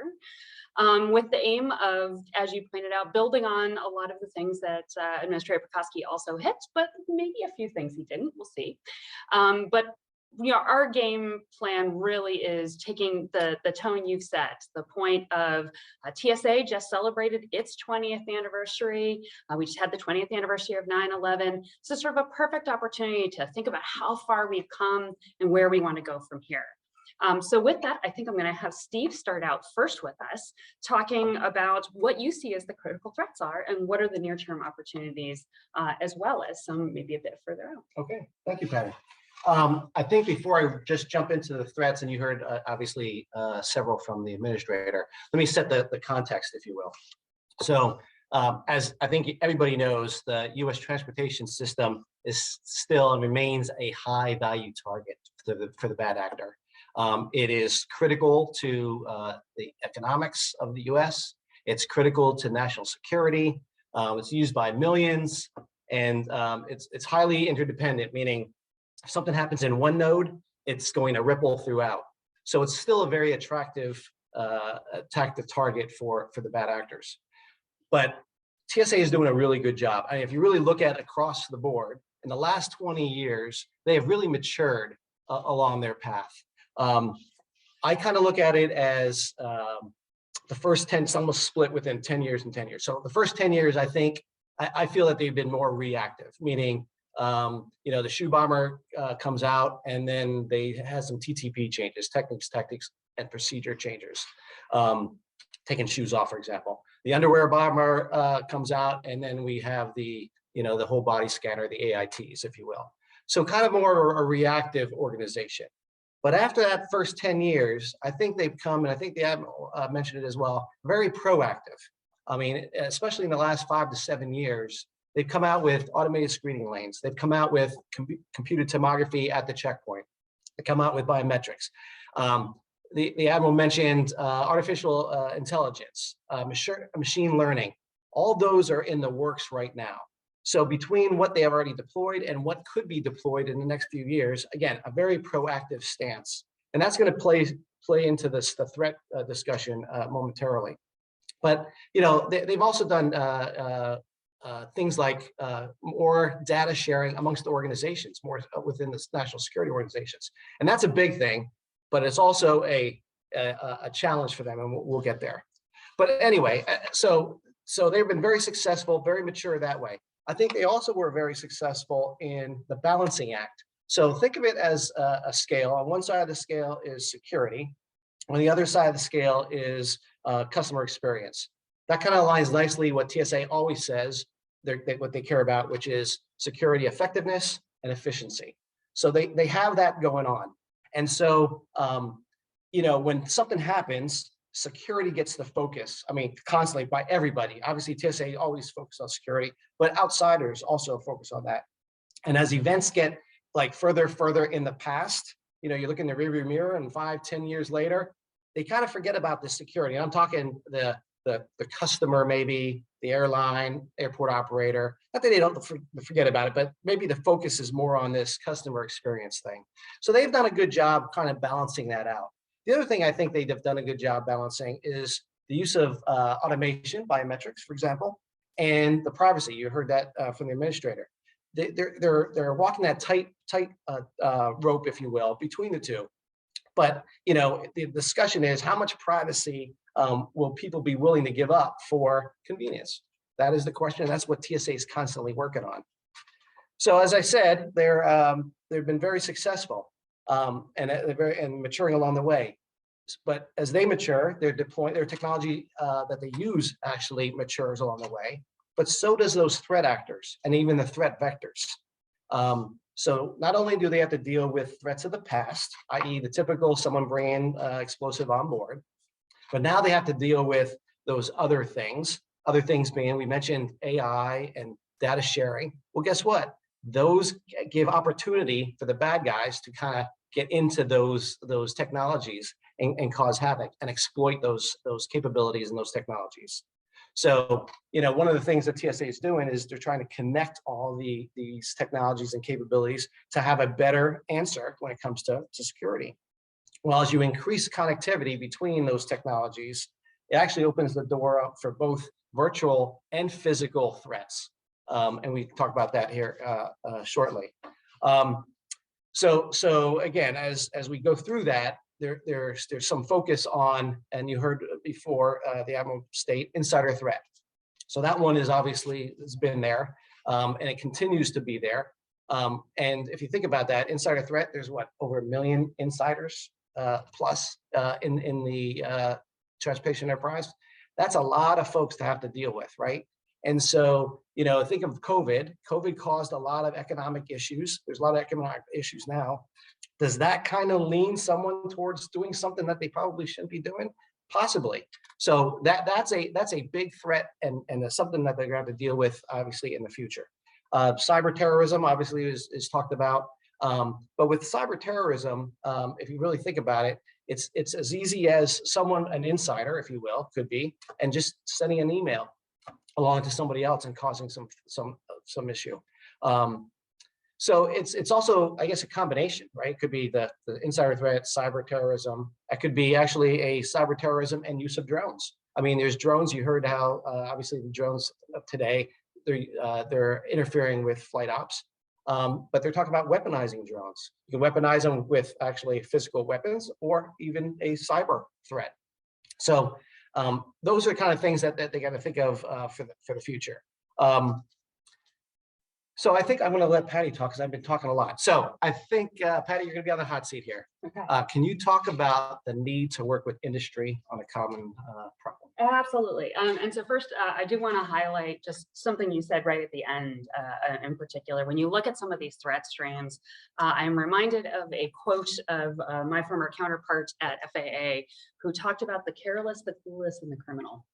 With the aim of, as you pointed out, building on a lot of the things that Administrator Pekoske also hit, but maybe a few things he didn't, we'll see. But our game plan really is taking the tone you've set, the point of TSA just celebrated its 20th anniversary. We just had the 20th anniversary of 9/11. So it's sort of a perfect opportunity to think about how far we've come and where we want to go from here. So with that, I think I'm going to have Steve start out first with us, talking about what you see as the critical threats are and what are the near-term opportunities, as well as some maybe a bit further out. Okay, thank you, Patty. I think before I just jump into the threats, and you heard obviously several from the administrator, let me set the context, if you will. So as I think everybody knows, the U.S. transportation system is still and remains a high value target for the bad actor. It is critical to the economics of the U.S. It's critical to national security. It's used by millions, and it's highly interdependent, meaning if something happens in one node, it's going to ripple throughout. So it's still a very attractive target for the bad actors. But TSA is doing a really good job. I mean, if you really look at across the board, in the last 20 years, they have really matured along their path. I kind of look at it as the first 10, it's almost split within 10 years and 10 years. So the first 10 years, I feel that they've been more reactive, meaning, the shoe bomber comes out and then they have some TTP changes, techniques, and procedure changes. Taking shoes off, for example. The underwear bomber comes out and then we have the whole body scanner, the AITs, if you will. So kind of more a reactive organization. But after that first 10 years, I think they've come, and I think the Admiral mentioned it as well, very proactive. I mean, especially in the last 5 to 7 years, they've come out with automated screening lanes. They've come out with computed tomography at the checkpoint. They come out with biometrics. The Admiral mentioned artificial intelligence, machine learning. All those are in the works right now. So between what they have already deployed and what could be deployed in the next few years, again, a very proactive stance. And that's going to play into the threat discussion momentarily. But, they've also done things like more data sharing amongst organizations, more within the national security organizations. And that's a big thing, but it's also a challenge for them, and we'll get there. But anyway, so they've been very successful, very mature that way. I think they also were very successful in the balancing act. So think of it as a scale. On one side of the scale is security. On the other side of the scale is customer experience. That kind of aligns nicely what TSA always says, what they care about, which is security effectiveness and efficiency. So they have that going on. And so, you know, when something happens, security gets the focus. I mean, constantly by everybody. Obviously, TSA always focus on security, but outsiders also focus on that. And as events get like further in the past, you know, you look in the rearview mirror and 5-10 years later, they kind of forget about the security. And I'm talking the customer, maybe the airline, airport operator. Not that they don't forget about it, but maybe the focus is more on this customer experience thing. So they've done a good job kind of balancing that out. The other thing I think they've done a good job balancing is the use of automation, biometrics, for example, and the privacy. You heard that from the administrator. They're walking that tight rope, if you will, between the two. But you know, the discussion is how much privacy will people be willing to give up for convenience? That is the question. That's what TSA is constantly working on. So as I said, they've been very successful and maturing along the way. But as they mature, they're deploying their technology that they use actually matures along the way. But so does those threat actors and even the threat vectors. So not only do they have to deal with threats of the past, i.e. the typical someone bringing explosive on board, but now they have to deal with those other things being, we mentioned AI and data sharing. Well, guess what? Those give opportunity for the bad guys to kind of get into those technologies and cause havoc and exploit those capabilities and those technologies. So, you know, one of the things that TSA is doing is they're trying to connect all these technologies and capabilities to have a better answer when it comes to security. Well, as you increase connectivity between those technologies, it actually opens the door up for both virtual and physical threats. And we talk about that here shortly. So again, as we go through that, there's some focus on, and you heard before, the Admiral State insider threat. So that one is obviously has been there, and it continues to be there. And if you think about that insider threat, there's what, over 1 million insiders plus in the transportation enterprise. That's a lot of folks to have to deal with, right? And so, you know, think of COVID. COVID caused a lot of economic issues. There's a lot of economic issues now. Does that kind of lean someone towards doing something that they probably shouldn't be doing? Possibly. So that's a big threat and something that they're going to have to deal with, obviously, in the future. Cyber terrorism, obviously, is talked about. But with cyber terrorism, if you really think about it, it's as easy as someone, an insider, if you will, could be, and just sending an email along to somebody else and causing some issue. So it's also, I guess, a combination, right? It could be the insider threat, cyber terrorism. It could be actually a cyber terrorism and use of drones. I mean, there's drones. You heard how obviously the drones of today, they're interfering with flight ops, but they're talking about weaponizing drones. You can weaponize them with actually physical weapons or even a cyber threat. So those are kind of things that they got to think of for the future. So I think I'm going to let Patty talk because I've been talking a lot. So I think, Patty, you're going to be on the hot seat here. Okay. Can you talk about the need to work with industry on a common problem? Absolutely. And so first, I do want to highlight just something you said right at the end in particular. When you look at some of these threat streams, I'm reminded of a quote of my former counterpart at FAA, who talked about the careless, the clueless, and the criminal.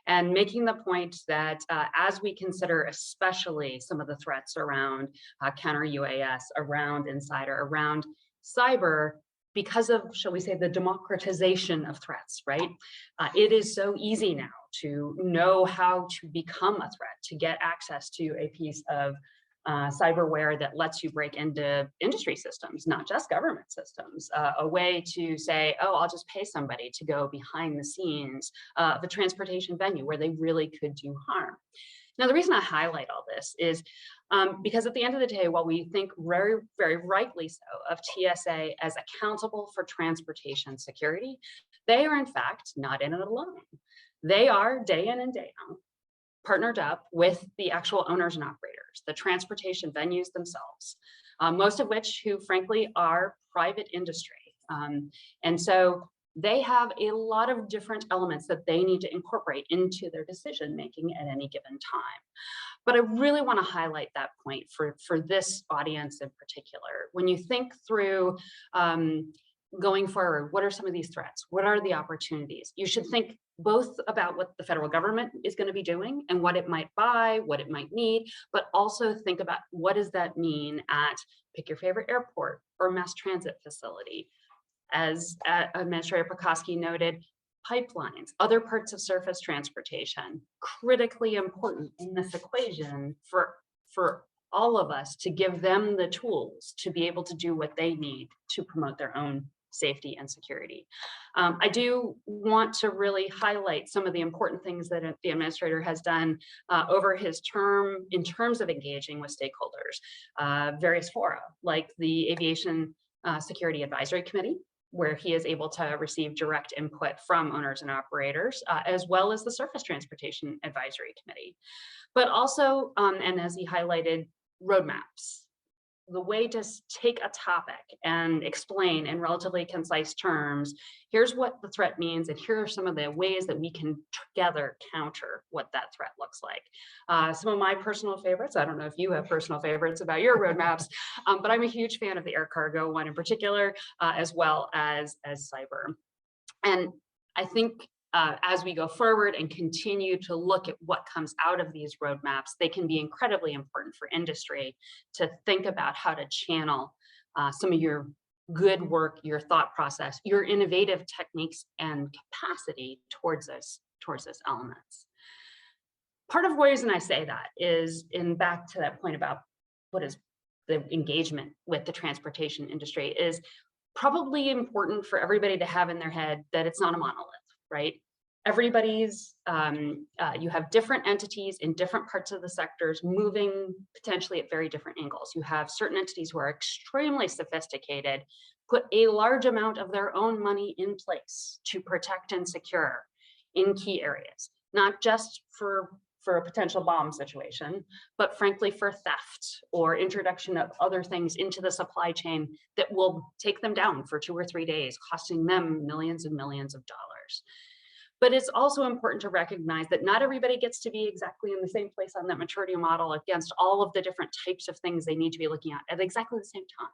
And making the point that as we consider especially some of the threats around counter UAS, around insider, around cyber, because of, shall we say, the democratization of threats, right? It is so easy now to know how to become a threat, to get access to a piece of cyberware that lets you break into industry systems, not just government systems, a way to say, oh, I'll just pay somebody to go behind the scenes of a transportation venue where they really could do harm. Now, the reason I highlight all this is because at the end of the day, while we think very, very rightly so of TSA as accountable for transportation security, they are in fact not in it alone. They are day in and day out partnered up with the actual owners and operators, the transportation venues themselves, most of which who frankly are private industry. And so they have a lot of different elements that they need to incorporate into their decision making at any given time. But I really want to highlight that point for this audience in particular. When you think through going forward, what are some of these threats? What are the opportunities? You should think both about what the federal government is going to be doing and what it might buy, what it might need, but also think about what does that mean at pick your favorite airport or mass transit facility. As Administrator Pekoske noted, pipelines, other parts of surface transportation, critically important in this equation for all of us to give them the tools to be able to do what they need to promote their own safety and security. I do want to really highlight some of the important things that the administrator has done over his term in terms of engaging with stakeholders, various fora like the Aviation Security Advisory Committee, where he is able to receive direct input from owners and operators, as well as the Surface Transportation Advisory Committee. But also, and as he highlighted, roadmaps. The way to take a topic and explain in relatively concise terms, here's what the threat means, and here are some of the ways that we can together counter what that threat looks like. Some of my personal favorites, I don't know if you have personal favorites about your roadmaps, but I'm a huge fan of the air cargo one in particular, as well as cyber. And I think as we go forward and continue to look at what comes out of these roadmaps, they can be incredibly important for industry to think about how to channel some of your good work, your thought process, your innovative techniques and capacity towards those elements. Part of the reason I say that is back to that point about what is the engagement with the transportation industry is probably important for everybody to have in their head that it's not a monolith. Right? Everybody's, you have different entities in different parts of the sectors moving potentially at very different angles. You have certain entities who are extremely sophisticated, put a large amount of their own money in place to protect and secure in key areas, not just for a potential bomb situation, but frankly for theft or introduction of other things into the supply chain that will take them down for 2 or 3 days, costing them millions and millions of dollars. But it's also important to recognize that not everybody gets to be exactly in the same place on that maturity model against all of the different types of things they need to be looking at exactly the same time.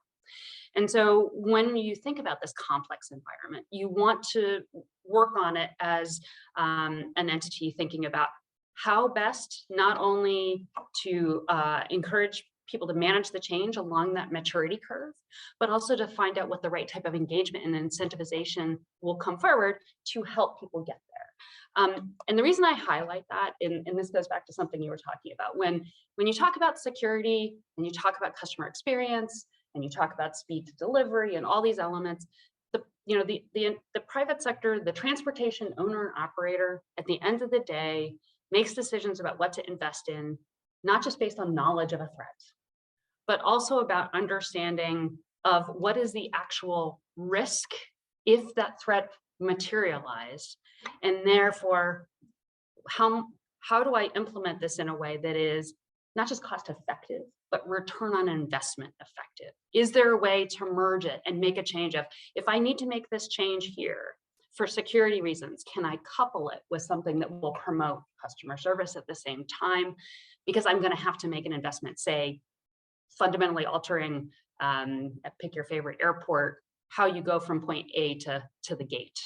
And so when you think about this complex environment, you want to work on it as an entity thinking about how best not only to encourage people to manage the change along that maturity curve, but also to find out what the right type of engagement and incentivization will come forward to help people get there. And the reason I highlight that, and this goes back to something you were talking about, when you talk about security and you talk about customer experience and you talk about speed to delivery and all these elements, the private sector, the transportation owner and operator, at the end of the day, makes decisions about what to invest in, not just based on knowledge of a threat, but also about understanding of what is the actual risk if that threat materialized, and therefore how do I implement this in a way that is not just cost effective, but return on investment effective? Is there a way to merge it and make a change of, if I need to make this change here for security reasons, can I couple it with something that will promote customer service at the same time? Because I'm going to have to make an investment, say, fundamentally altering, pick your favorite airport, how you go from point A to the gate.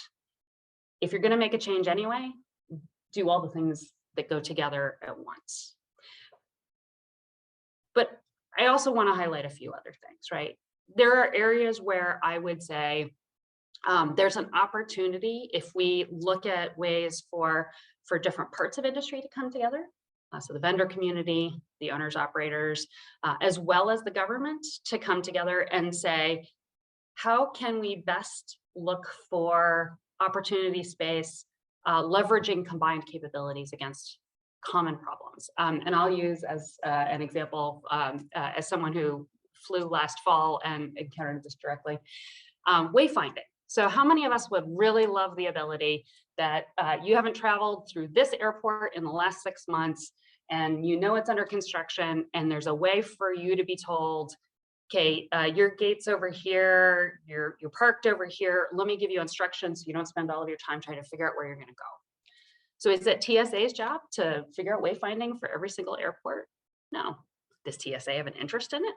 If you're going to make a change anyway, do all the things that go together at once. But I also want to highlight a few other things, right? There are areas where I would say there's an opportunity if we look at ways for different parts of industry to come together. So the vendor community, the owners, operators, as well as the government to come together and say, how can we best look for opportunity space, leveraging combined capabilities against common problems. And I'll use as an example, as someone who flew last fall and encountered this directly, wayfinding. So how many of us would really love the ability that you haven't traveled through this airport in the last 6 months, and you know it's under construction, and there's a way for you to be told, okay, your gate's over here, you're parked over here, let me give you instructions so you don't spend all of your time trying to figure out where you're gonna go. So is it TSA's job to figure out wayfinding for every single airport? No. Does TSA have an interest in it?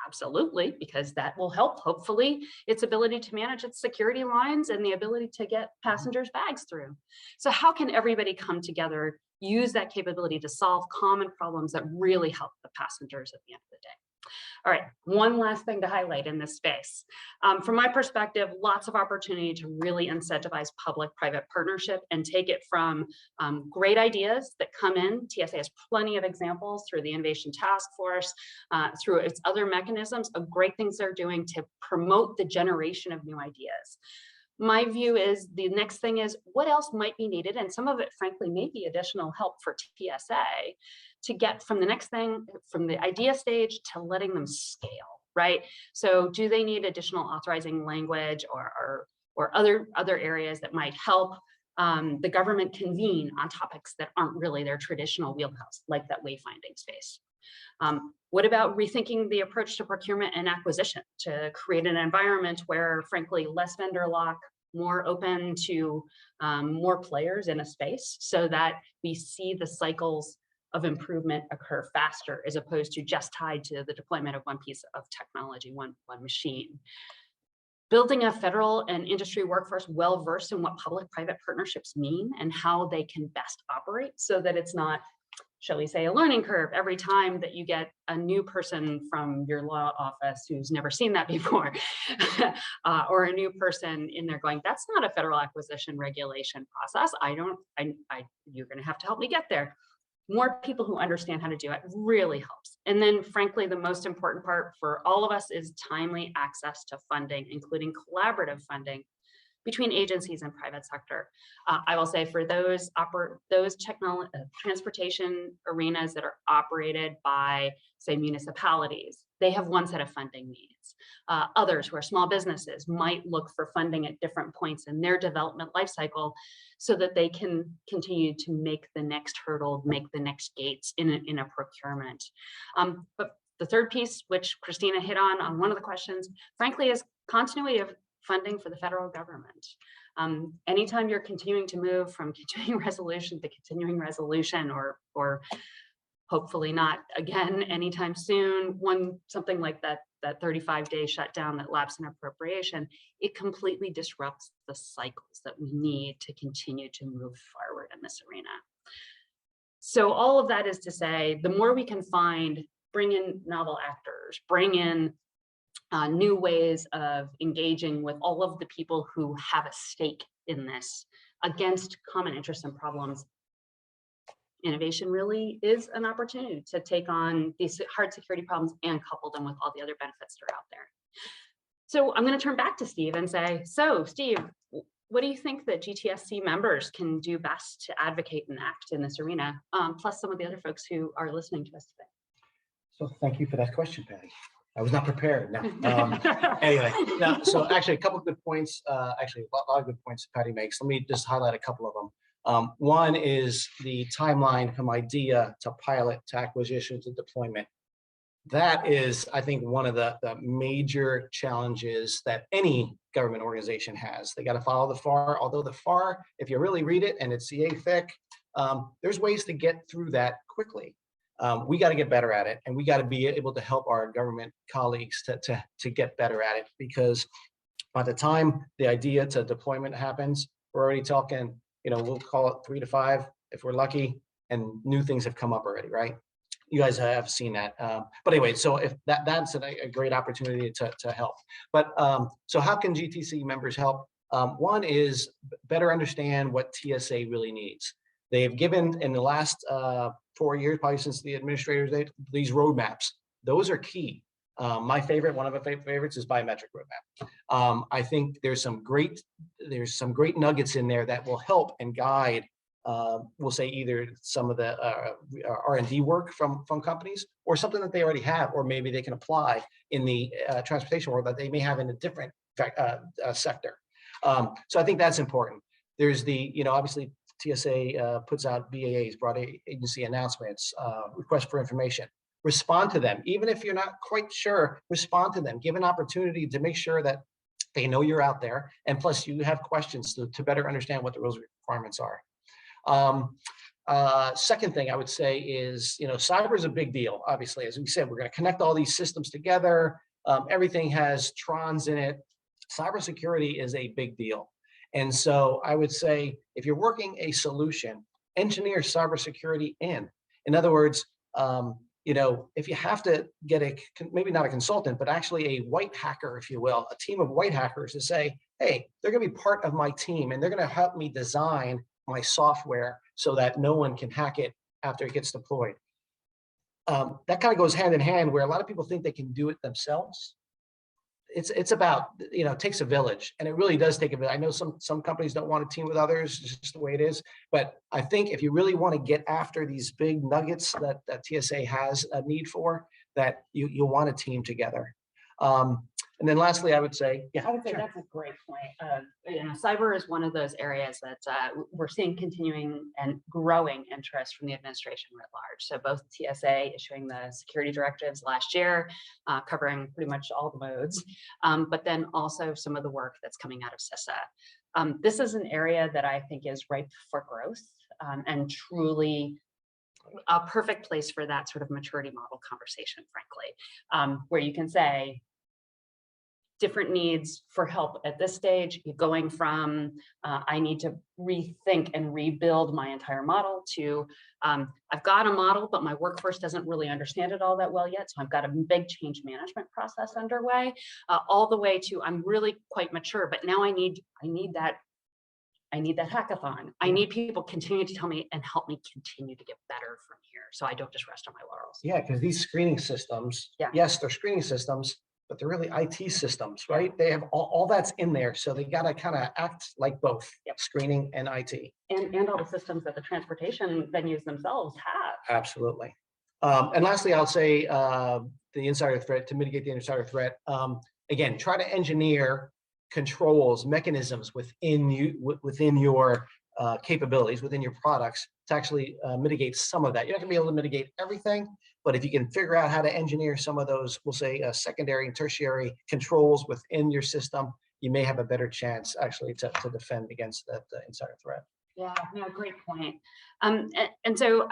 Absolutely, because that will help, hopefully, its ability to manage its security lines and the ability to get passengers' bags through. So how can everybody come together, use that capability to solve common problems that really help the passengers at the end of the day? All right, one last thing to highlight in this space. From my perspective, lots of opportunity to really incentivize public-private partnership and take it from great ideas that come in. TSA has plenty of examples through the Innovation Task Force, through its other mechanisms of great things they're doing to promote the generation of new ideas. My view is the next thing is what else might be needed, and some of it, frankly, may be additional help for TSA to get from the next thing, from the idea stage to letting them scale, right? So do they need additional authorizing language or other areas that might help the government convene on topics that aren't really their traditional wheelhouse, like that wayfinding space? What about rethinking the approach to procurement and acquisition to create an environment where, frankly, less vendor lock, more open to more players in a space so that we see the cycles of improvement occur faster as opposed to just tied to the deployment of one piece of technology, one machine. Building a federal and industry workforce well-versed in what public-private partnerships mean and how they can best operate so that it's not, shall we say, a learning curve every time that you get a new person from your law office who's never seen that before, or a new person in there going, that's not a federal acquisition regulation process. You're gonna have to help me get there. More people who understand how to do it really helps. And then frankly, the most important part for all of us is timely access to funding, including collaborative funding between agencies and private sector. I will say for those transportation arenas that are operated by, say, municipalities, they have one set of funding needs. Others who are small businesses might look for funding at different points in their development life cycle so that they can continue to make the next hurdle, make the next gates in a procurement. But the third piece, which Christina hit on one of the questions, frankly, is continuity of funding for the federal government. Anytime you're continuing to move from continuing resolution to continuing resolution, or hopefully not again anytime soon, something like that 35-day shutdown that lapsed in appropriation, it completely disrupts the cycles that we need to continue to move forward in this arena. So all of that is to say, the more we can bring in novel actors, bring in new ways of engaging with all of the people who have a stake in this against common interests and problems, innovation really is an opportunity to take on these hard security problems and couple them with all the other benefits that are out there. So I'm going to turn back to Steve and say, so Steve, what do you think that GTSC members can do best to advocate and act in this arena, plus some of the other folks who are listening to us today? So thank you for that question, Patty. I was not prepared. No. Anyway, so actually a couple of good points, actually a lot of good points Patty makes. Let me just highlight a couple of them. One is the timeline from idea to pilot to acquisition to deployment. That is, I think, one of the major challenges that any government organization has. They got to follow the FAR, although the FAR, if you really read it and it's CA thick, there's ways to get through that quickly. We got to get better at it, and we got to be able to help our government colleagues to get better at it, because by the time the idea to deployment happens, we're already talking, we'll call it 3 to 5 if we're lucky, and new things have come up already, right? You guys have seen that. But anyway, so if that's a great opportunity to help. But so how can GTC members help? One is better understand what TSA really needs. They've given in the last 4 years, probably since the administrators, these roadmaps. Those are key. My favorite, one of my favorites, is biometric roadmap. I think there's some great nuggets in there that will help and guide we'll say either some of the R&D work from companies, or something that they already have, or maybe they can apply in the transportation world that they may have in a different sector. So I think that's important. There's the, obviously TSA puts out BAAs, broad agency announcements, requests for information. Respond to them. Even if you're not quite sure, respond to them. Give an opportunity to make sure that they know you're out there. And plus you have questions to better understand what the rules and requirements are. Second thing I would say is, cyber is a big deal. Obviously, as we said, we're going to connect all these systems together. Everything has trons in it. Cybersecurity is a big deal. And so I would say, if you're working a solution, engineer cybersecurity in. In other words, if you have to get maybe not a consultant, but actually a white hacker, if you will, a team of white hackers to say, hey, they're going to be part of my team and they're going to help me design my software so that no one can hack it after it gets deployed. That kind of goes hand in hand, where a lot of people think they can do it themselves. It's about, it takes a village, and it really does take a village. I know some companies don't want to team with others, it's just the way it is. But I think if you really want to get after these big nuggets that TSA has a need for, that you'll want to team together. And then lastly, I would say, I would say that's a great point. Cyber is one of those areas that we're seeing continuing and growing interest from the administration writ large. So both TSA issuing the security directives last year, covering pretty much all the modes, but then also some of the work that's coming out of CISA. This is an area that I think is ripe for growth, and truly a perfect place for that sort of maturity model conversation, frankly, where you can say, different needs for help at this stage, going from I need to rethink and rebuild my entire model to I've got a model, but my workforce doesn't really understand it all that well yet. So I've got a big change management process underway, all the way to I'm really quite mature, but now I need that hackathon. I need people continue to tell me and help me continue to get better from here, so I don't just rest on my laurels. Yeah, because these screening systems, yes, they're screening systems, but they're really IT systems, right? They have all that's in there. So they got to kind of act like both screening and IT. And all the systems that the transportation venues themselves have. Absolutely. And lastly, I'll say the insider threat, to mitigate the insider threat. Again, try to engineer controls, mechanisms within your capabilities, within your products, to actually mitigate some of that. You're not gonna be able to mitigate everything, but if you can figure out how to engineer some of those, we'll say secondary and tertiary controls within your system, you may have a better chance actually to defend against that insider threat. Yeah, no, great point. And so,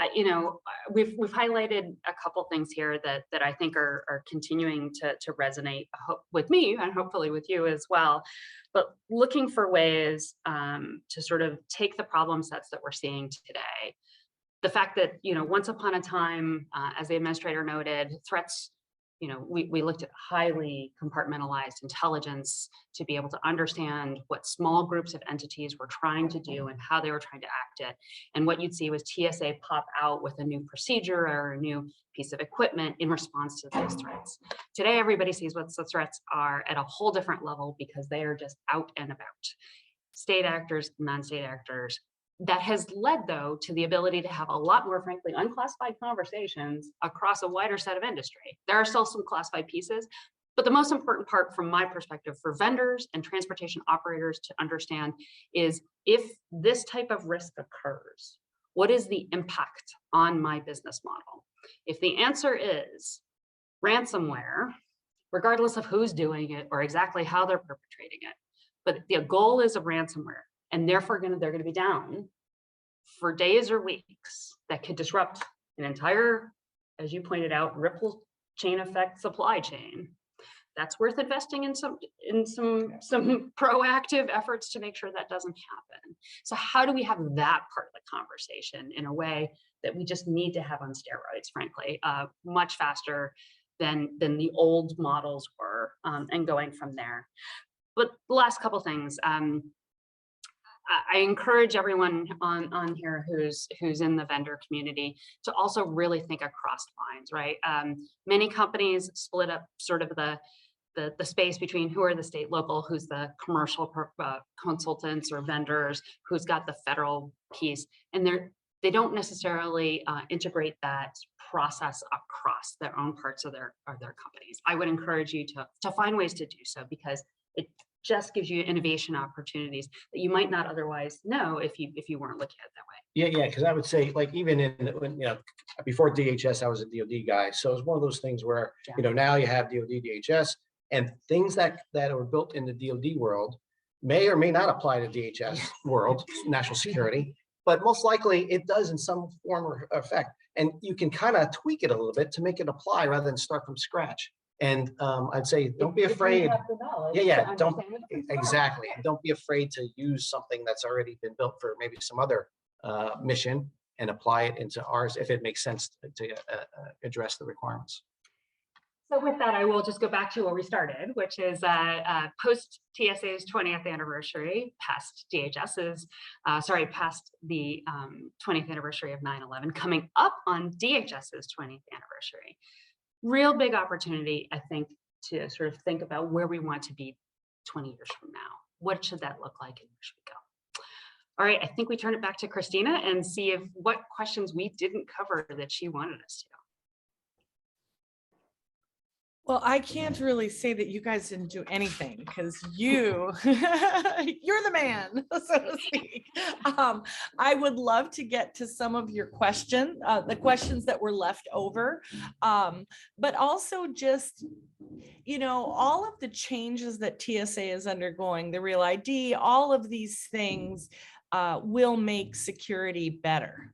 we've highlighted a couple things here that I think are continuing to resonate with me and hopefully with you as well. But looking for ways to sort of take the problem sets that we're seeing today. The fact that, once upon a time, as the administrator noted, threats, we looked at highly compartmentalized intelligence to be able to understand what small groups of entities were trying to do and how they were trying to act it. And what you'd see was TSA pop out with a new procedure or a new piece of equipment in response to those threats. Today, everybody sees what the threats are at a whole different level because they are just out and about. State actors, non-state actors. That has led, though, to the ability to have a lot more, frankly, unclassified conversations across a wider set of industry. There are still some classified pieces, but the most important part from my perspective for vendors and transportation operators to understand is, if this type of risk occurs, what is the impact on my business model? If the answer is ransomware, regardless of who's doing it or exactly how they're perpetrating it, but the goal is a ransomware, and therefore they're going to be down for days or weeks, that could disrupt an entire, as you pointed out, ripple chain effect supply chain. That's worth investing in some proactive efforts to make sure that doesn't happen. So how do we have that part of the conversation in a way that we just need to have on steroids, frankly, much faster than the old models were, and going from there. But the last couple things, I encourage everyone on here who's in the vendor community to also really think across lines, right? Many companies split up sort of the the space between who are the state, local, who's the commercial consultants or vendors, who's got the federal piece, and they don't necessarily integrate that process across their own parts of their companies. I would encourage you to find ways to do so, because it just gives you innovation opportunities that you might not otherwise know if you weren't looking at it that way. Yeah, because I would say, like, even before DHS, I was a DoD guy, so it's one of those things where now you have DoD, DHS, and things that were built in the DoD world may or may not apply to DHS world, national security, but most likely it does in some form or effect, and you can kind of tweak it a little bit to make it apply rather than start from scratch. And I'd say, don't be afraid. Don't exactly. Don't be afraid to use something that's already been built for maybe some other mission and apply it into ours if it makes sense to address the requirements. So with that, I will just go back to where we started, which is post TSA's 20th anniversary, past DHS's, past the 20th anniversary of 9/11, coming up on DHS's 20th anniversary. Real big opportunity, I think, to sort of think about where we want to be 20 years from now. What should that look like, and where should we go? All right, I think we turn it back to Christina and see what questions we didn't cover that she wanted us to. Well, I can't really say that you guys didn't do anything, because you're the man, so to speak. I would love to get to some of your questions, the questions that were left over, but also just, all of the changes that TSA is undergoing, the Real ID, all of these things will make security better.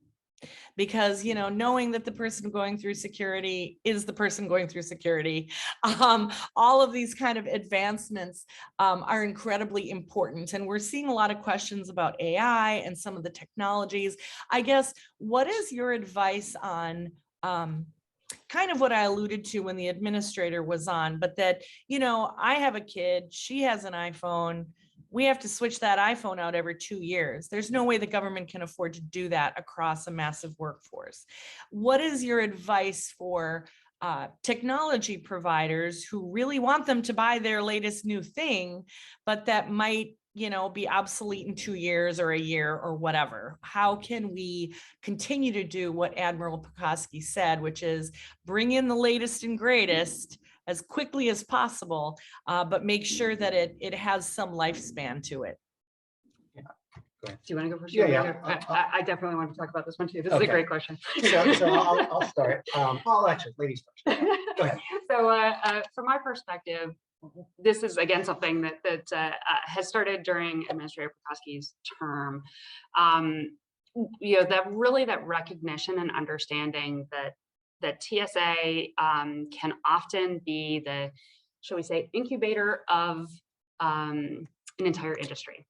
Because, knowing that the person going through security is the person going through security, all of these kind of advancements are incredibly important. And we're seeing a lot of questions about AI and some of the technologies. I guess, what is your advice on kind of what I alluded to when the administrator was on, but that, I have a kid, she has an iPhone. We have to switch that iPhone out every 2 years. There's no way the government can afford to do that across a massive workforce. What is your advice for technology providers who really want them to buy their latest new thing, but that might, be obsolete in 2 years or a year or whatever? How can we continue to do what Admiral Pekoske said, which is bring in the latest and greatest as quickly as possible, but make sure that it has some lifespan to it? Yeah. Go ahead. Do you want to go first? Yeah. I definitely want to talk about this one too. This is a great question. So I'll start. I'll actually, ladies first. Go ahead. So from my perspective, this is again something that has started during Administrator Pekoske's term. That recognition and understanding that TSA can often be the, shall we say, incubator of an entire industry.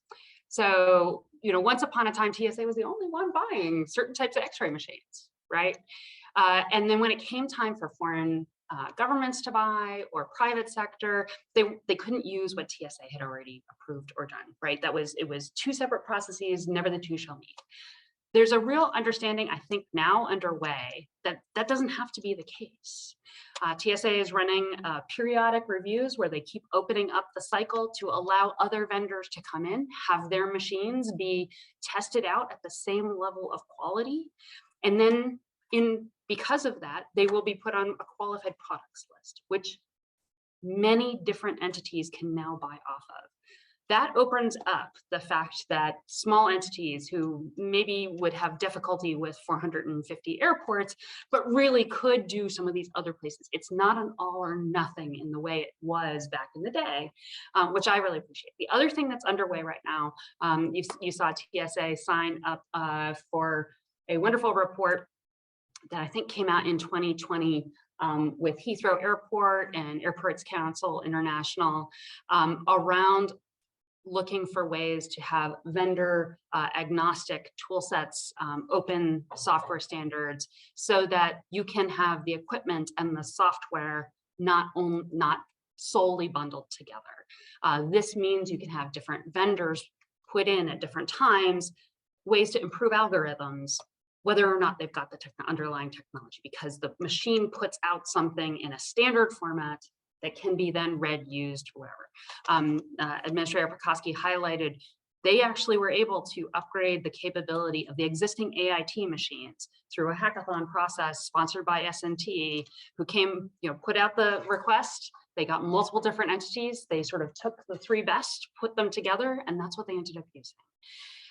So, once upon a time, TSA was the only one buying certain types of X-ray machines, right? And then when it came time for foreign governments to buy or private sector, they couldn't use what TSA had already approved or done, right? It was two separate processes, never the two shall meet. There's a real understanding, I think, now underway that doesn't have to be the case. TSA is running periodic reviews where they keep opening up the cycle to allow other vendors to come in, have their machines be tested out at the same level of quality. And then because of that, they will be put on a qualified products list, which many different entities can now buy off of. That opens up the fact that small entities who maybe would have difficulty with 450 airports, but really could do some of these other places. It's not an all or nothing in the way it was back in the day, which I really appreciate. The other thing that's underway right now, you saw TSA sign up for a wonderful report that I think came out in 2020 with Heathrow Airport and Airports Council International around looking for ways to have vendor agnostic tool sets, open software standards, so that you can have the equipment and the software not solely bundled together. This means you can have different vendors put in at different times, ways to improve algorithms, whether or not they've got the underlying technology, because the machine puts out something in a standard format that can be then read, used, wherever. Administrator Pekoske highlighted they actually were able to upgrade the capability of the existing AIT machines through a hackathon process sponsored by S&T, who came, put out the request. They got multiple different entities. They sort of took the 3 best, put them together, and that's what they ended up using.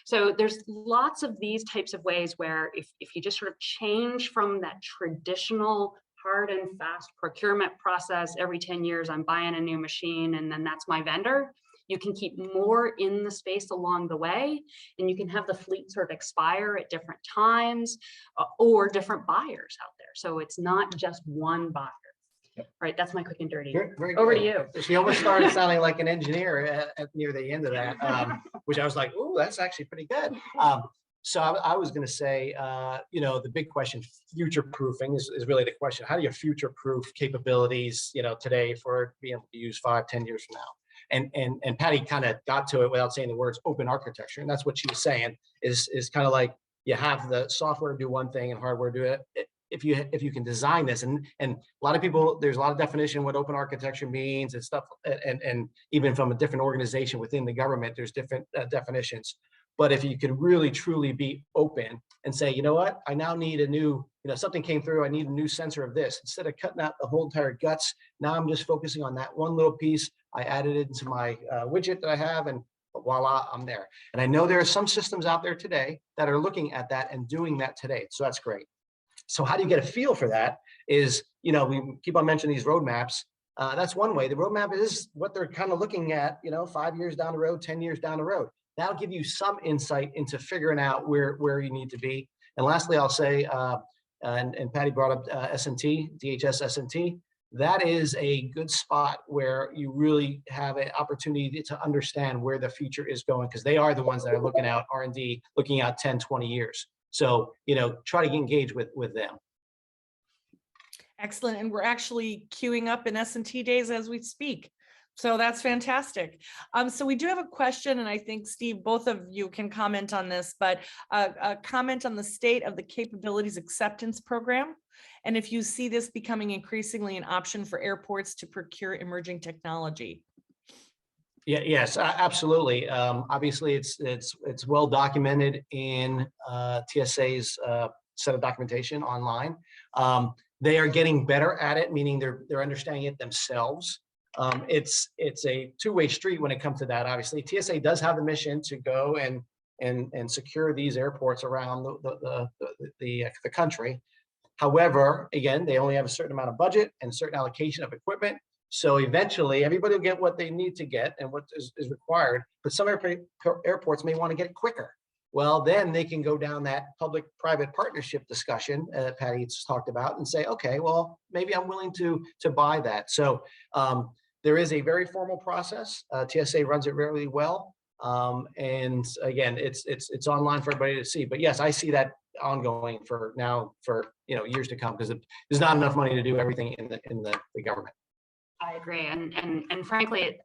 So there's lots of these types of ways where if you just sort of change from that traditional hard and fast procurement process, every 10 years I'm buying a new machine and then that's my vendor, you can keep more in the space along the way, and you can have the fleet sort of expire at different times or different buyers out there. So it's not just one buyer. Yep. Right, that's my quick and dirty. Very Over good. to you. She almost started sounding like an engineer near the end of that, which I was like, oh, that's actually pretty good. So I was going to say, the big question, future proofing is really the question. How do you future proof capabilities, today for being able to use 5-10 years from now? And Patty kind of got to it without saying the words open architecture. And that's what she was saying is kind of like you have the software do one thing and hardware do it. If you can design this, and a lot of people, there's a lot of definition what open architecture means and stuff, and even from a different organization within the government, there's different definitions. But if you could really truly be open and say, you know what, I now need a new, something came through, I need a new sensor of this. Instead of cutting out the whole entire guts, now I'm just focusing on that one little piece. I added it into my widget that I have, and voila, I'm there. And I know there are some systems out there today that are looking at that and doing that today. So that's great. So how do you get a feel for that is, we keep on mentioning these roadmaps. That's one way. The roadmap is what they're kind of looking at, 5 years down the road, 10 years down the road. That'll give you some insight into figuring out where you need to be. And lastly, I'll say, and Patty brought up S&T, DHS S&T. That is a good spot where you really have an opportunity to understand where the future is going, because they are the ones that are looking out R&D, looking out 10, 20 years. So, try to engage with them. Excellent. And we're actually queuing up in S&T days as we speak. So that's fantastic. So we do have a question, and I think, Steve, both of you can comment on this, but a comment on the state of the capabilities acceptance program, and if you see this becoming increasingly an option for airports to procure emerging technology. Yeah, yes, absolutely. Obviously, it's well documented in TSA's set of documentation online. They are getting better at it, meaning they're understanding it themselves. It's a two-way street when it comes to that. Obviously, TSA does have a mission to go and secure these airports around the country. However, again, they only have a certain amount of budget and a certain allocation of equipment. So eventually, everybody will get what they need to get and what is required. But some airports may want to get it quicker. Well, then they can go down that public-private partnership discussion Patty's talked about and say, okay, well, maybe I'm willing to buy that. So there is a very formal process. TSA runs it really well. And again, it's online for everybody to see. But yes, I see that ongoing for years to come, because there's not enough money to do everything in the government. I agree, and frankly,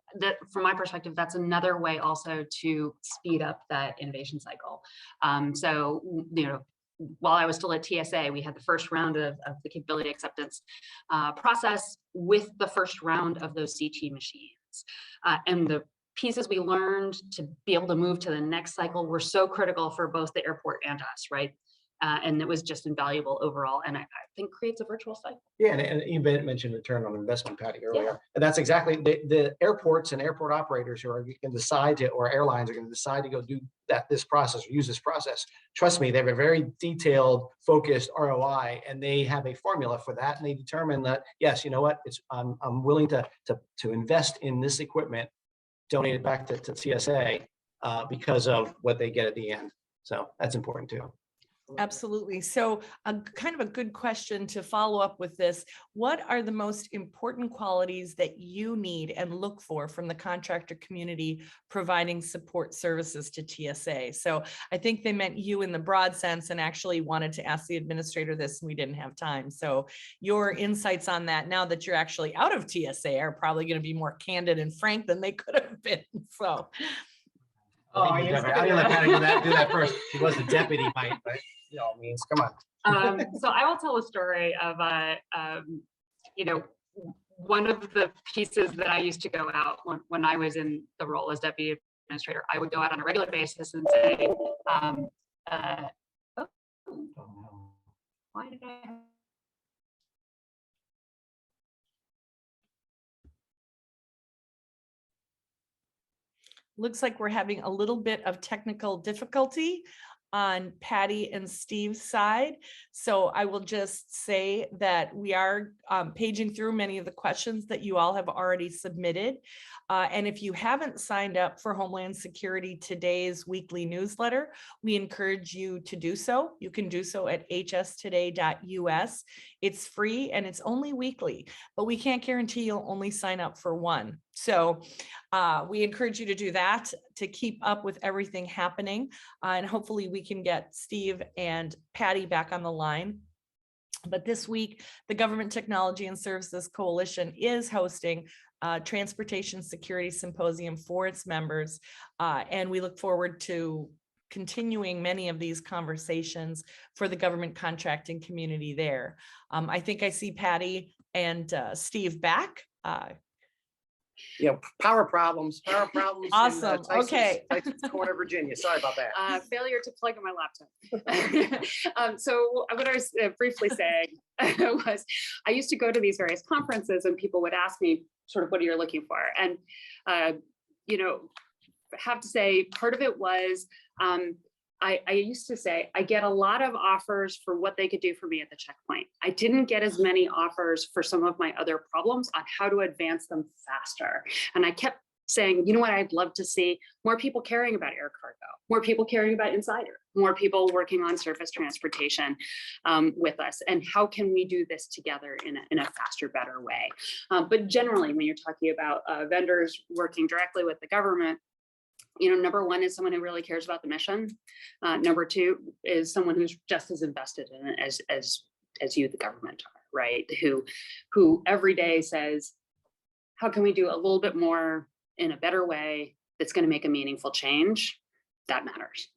from my perspective, that's another way also to speed up that innovation cycle. So while I was still at TSA, we had the first round of the capability acceptance process with the first round of those CT machines, and the pieces we learned to be able to move to the next cycle were so critical for both the airport and us, right? And it was just invaluable overall, and I think creates a virtual cycle. Yeah, and you mentioned return on investment, Patty, earlier. Yeah. And that's exactly the airports and airport operators who are going to decide to, or airlines are going to decide to go do this process or use this process. Trust me, they have a very detailed, focused ROI, and they have a formula for that, and they determine that, yes, you know what, I'm willing to invest in this equipment, donate it back to TSA because of what they get at the end. So that's important too. Absolutely. So kind of a good question to follow up with this. What are the most important qualities that you need and look for from the contractor community providing support services to TSA? So I think they meant you in the broad sense, and actually wanted to ask the administrator this, and we didn't have time. So your insights on that, now that you're actually out of TSA, are probably going to be more candid and frank than they could have been. So. I'm going to let Patty do that first. She was the deputy, but all means, come on. So I will tell a story of, one of the pieces that I used to go out when I was in the role as deputy administrator, I would go out on a regular basis and say, why did I? Looks like we're having a little bit of technical difficulty on Patty and Steve's side. So I will just say that we are paging through many of the questions that you all have already submitted. And if you haven't signed up for Homeland Security Today's weekly newsletter, we encourage you to do so. You can do so at hstoday.us. It's free and it's only weekly, but we can't guarantee you'll only sign up for one. So we encourage you to do that to keep up with everything happening. And hopefully we can get Steve and Patty back on the line. But this week, the Government Technology and Services Coalition is hosting a Transportation Security Symposium for its members. And we look forward to continuing many of these conversations for the government contracting community there. I think I see Patty and Steve back. Yeah, power problems. Awesome. Okay. Tyson's Corner, Virginia. Sorry about that. Failure to plug in my laptop. So what I was briefly saying was I used to go to these various conferences and people would ask me sort of what are you looking for? And, you know, have to say part of it was I used to say, I get a lot of offers for what they could do for me at the checkpoint. I didn't get as many offers for some of my other problems on how to advance them faster. And I kept saying, you know what, I'd love to see more people caring about air cargo, more people caring about Insider, more people working on surface transportation with us. And how can we do this together in a faster, better way? But generally, when you're talking about vendors working directly with the government, you know, number one is someone who really cares about the mission. Number two is someone who's just as invested in it as you, the government, are, right? Who every day says, how can we do a little bit more in a better way that's going to make a meaningful change? That matters.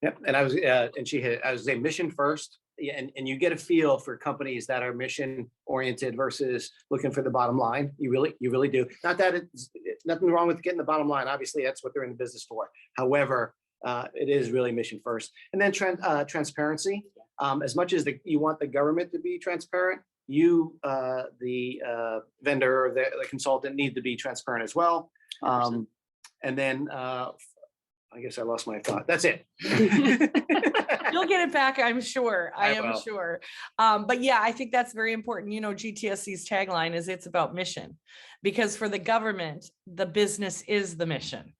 Yep. And I was a mission first. Yeah, and you get a feel for companies that are mission oriented versus looking for the bottom line. You really do. Not that it's nothing wrong with getting the bottom line. Obviously, that's what they're in the business for. However, it is really mission first. And then transparency. As much as you want the government to be transparent, you, the vendor or the consultant, need to be transparent as well. And then I guess I lost my thought. That's it. You'll get it back, I'm sure. I am will. sure. But yeah, I think that's very important. You know, GTSC's tagline is it's about mission, because for the government, the business is the mission.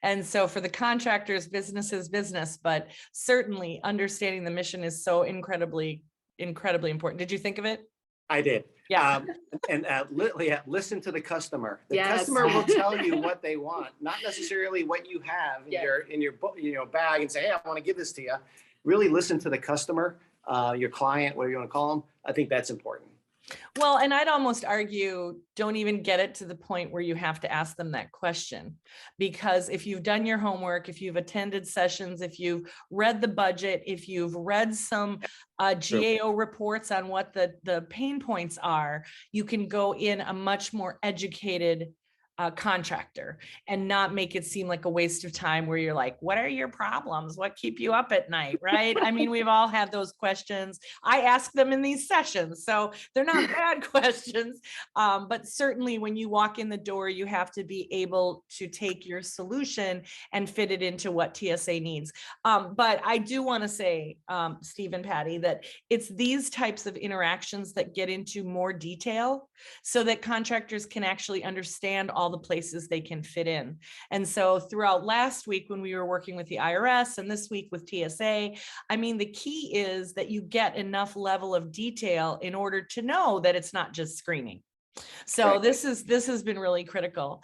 And so for the contractors, business is business, but certainly understanding the mission is so incredibly important. Did you think of it? I did. Yeah. Listen to the customer. The Yes. customer will tell you what they want, not necessarily what you have in your bag and say, hey, I want to give this to you. Really listen to the customer, your client, whatever you want to call them. I think that's important. Well, and I'd almost argue, don't even get it to the point where you have to ask them that question, because if you've done your homework, if you've attended sessions, if you've read the budget, if you've read some GAO reports on what the pain points are, you can go in a much more educated contractor and not make it seem like a waste of time where you're like, what are your problems? What keep you up at night? Right? I mean, we've all had those questions. I ask them in these sessions, so they're not bad questions. But certainly when you walk in the door, you have to be able to take your solution and fit it into what TSA needs. But I do want to say, Steve and Patty, that it's these types of interactions that get into more detail so that contractors can actually understand all the places they can fit in. And so throughout last week, when we were working with the IRS and this week with TSA, I mean, the key is that you get enough level of detail in order to know that it's not just screening. So this has been really critical.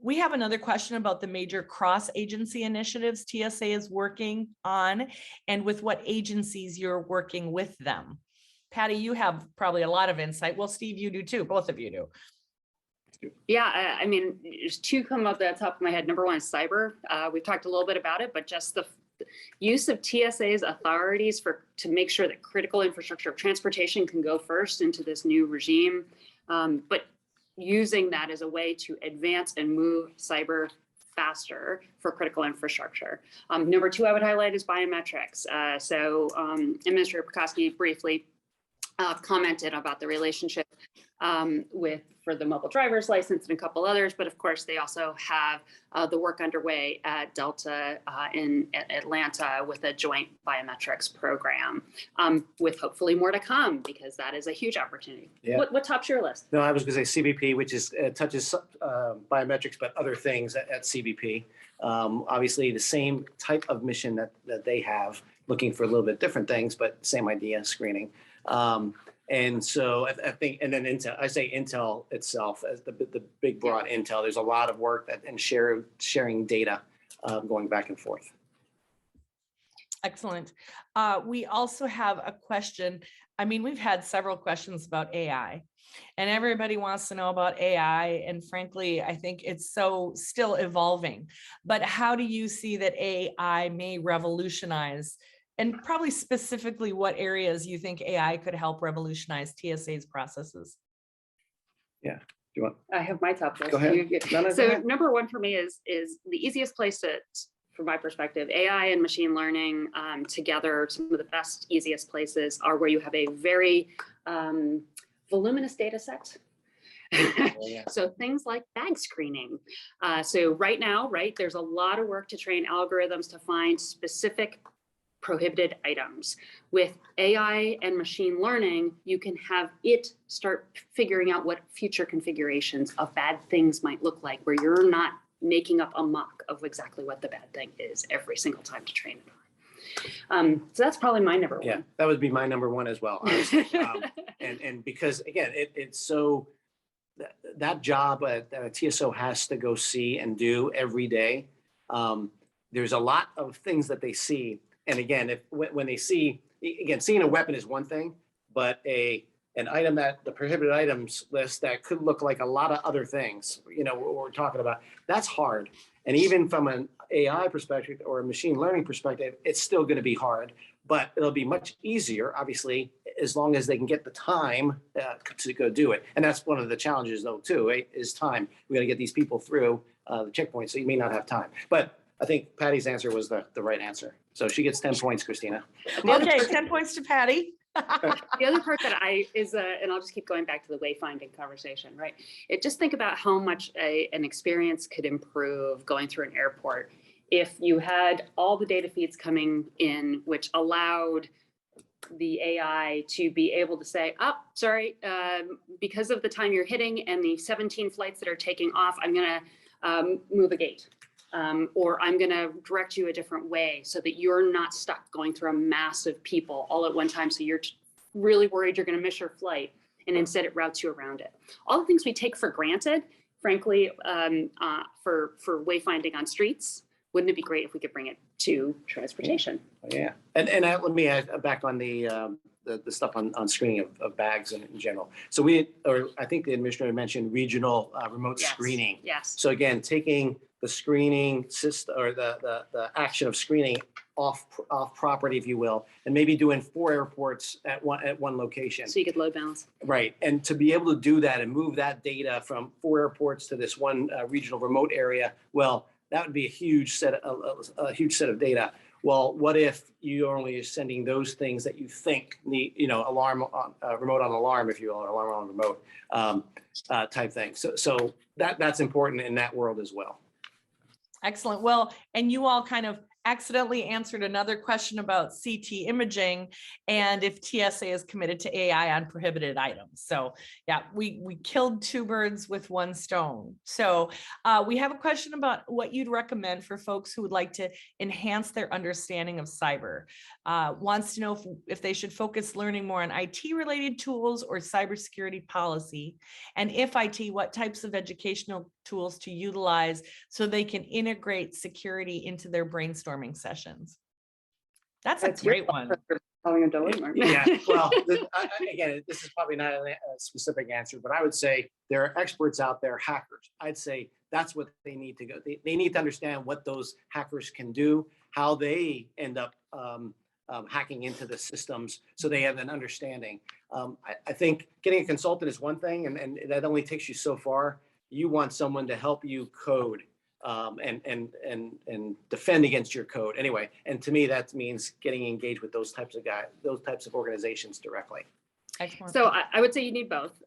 We have another question about the major cross-agency initiatives TSA is working on and with what agencies you're working with them. Patty, you have probably a lot of insight. Well, Steve, you do too. Both of you do. Yeah, I mean, there's two come up at the top of my head. Number one is cyber. We've talked a little bit about it, but just the use of TSA's authorities to make sure that critical infrastructure of transportation can go first into this new regime but using that as a way to advance and move cyber faster for critical infrastructure. Number 2, I would highlight is biometrics. Administrator Pekoske briefly commented about the relationship for the mobile driver's license and a couple others, but of course they also have the work underway at Delta in Atlanta with a joint biometrics program, with hopefully more to come, because that is a huge opportunity. Yeah. What tops your list? No, I was going to say CBP, which is touches biometrics, but other things at CBP. Obviously, the same type of mission that they have, looking for a little bit different things, but same idea, screening. And so I think, and then Intel, I say Intel itself as the big broad Intel, there's a lot of work and sharing data going back and forth. Excellent. We also have a question. I mean, we've had several questions about AI, and everybody wants to know about AI. And frankly, I think it's so still evolving. But how do you see that AI may revolutionize, and probably specifically what areas you think AI could help revolutionize TSA's processes? Yeah. Do you want? I have my top list. Go ahead. No, go So ahead. number 1 for me is the easiest place to, from my perspective, AI and machine learning together. Some of the best, easiest places are where you have a very voluminous data set. Yeah. So things like bag screening. So right now, there's a lot of work to train algorithms to find specific prohibited items. With AI and machine learning, you can have it start figuring out what future configurations of bad things might look like, where you're not making up a mock of exactly what the bad thing is every single time to train it on. So that's probably my number 1. Yeah, that would be my number 1 as well, honestly. And because again, it's so that job that a TSO has to go see and do every day. There's a lot of things that they see. And again, when they see, again, seeing a weapon is one thing, but an item that the prohibited items list that could look like a lot of other things, what we're talking about, that's hard. And even from an AI perspective or a machine learning perspective, it's still going to be hard, but it'll be much easier, obviously, as long as they can get the time to go do it. And that's one of the challenges, though, too, right, is time. We got to get these people through the checkpoint, so you may not have time. But I think Patty's answer was the right answer. So she gets 10 points, Christina. Okay, 10 points to Patty. The other part that and I'll just keep going back to the wayfinding conversation, right? Just think about how much an experience could improve going through an airport if you had all the data feeds coming in, which allowed the AI to be able to say, oh, sorry, because of the time you're hitting and the 17 flights that are taking off, I'm going to move a gate. Or I'm going to direct you a different way so that you're not stuck going through a mass of people all at one time. So you're really worried you're going to miss your flight, and instead it routes you around it. All the things we take for granted, frankly, for wayfinding on streets, wouldn't it be great if we could bring it to transportation? Yeah. And let me add back on the stuff on screening of bags in general. So I think the administrator mentioned regional remote screening. Yes. So again, taking the screening system or the action of screening off property, if you will, and maybe doing 4 airports at one location. So you could load balance. Right. And to be able to do that and move that data from 4 airports to this one regional remote area, well, that would be a huge set of data. Well, what if you're only sending those things that you think need, alarm on remote on alarm, if you will, or alarm on remote type thing. So that's important in that world as well. Excellent. Well, and you all kind of accidentally answered another question about CT imaging and if TSA is committed to AI on prohibited items. So yeah, we killed 2 birds with 1 stone. So we have a question about what you'd recommend for folks who would like to enhance their understanding of cyber. Wants to know if they should focus learning more on IT related tools or cybersecurity policy. And if IT, what types of educational tools to utilize so they can integrate security into their brainstorming sessions. That's a great one. Yeah, well, again, this is probably not a specific answer, but I would say there are experts out there, hackers. I'd say that's what they need to go. They need to understand what those hackers can do, how they end up hacking into the systems so they have an understanding. I think getting a consultant is one thing, and that only takes you so far. You want someone to help you code and defend against your code anyway. And to me, that means getting engaged with those types of guys, those types of organizations directly. Excellent. So I would say you need both.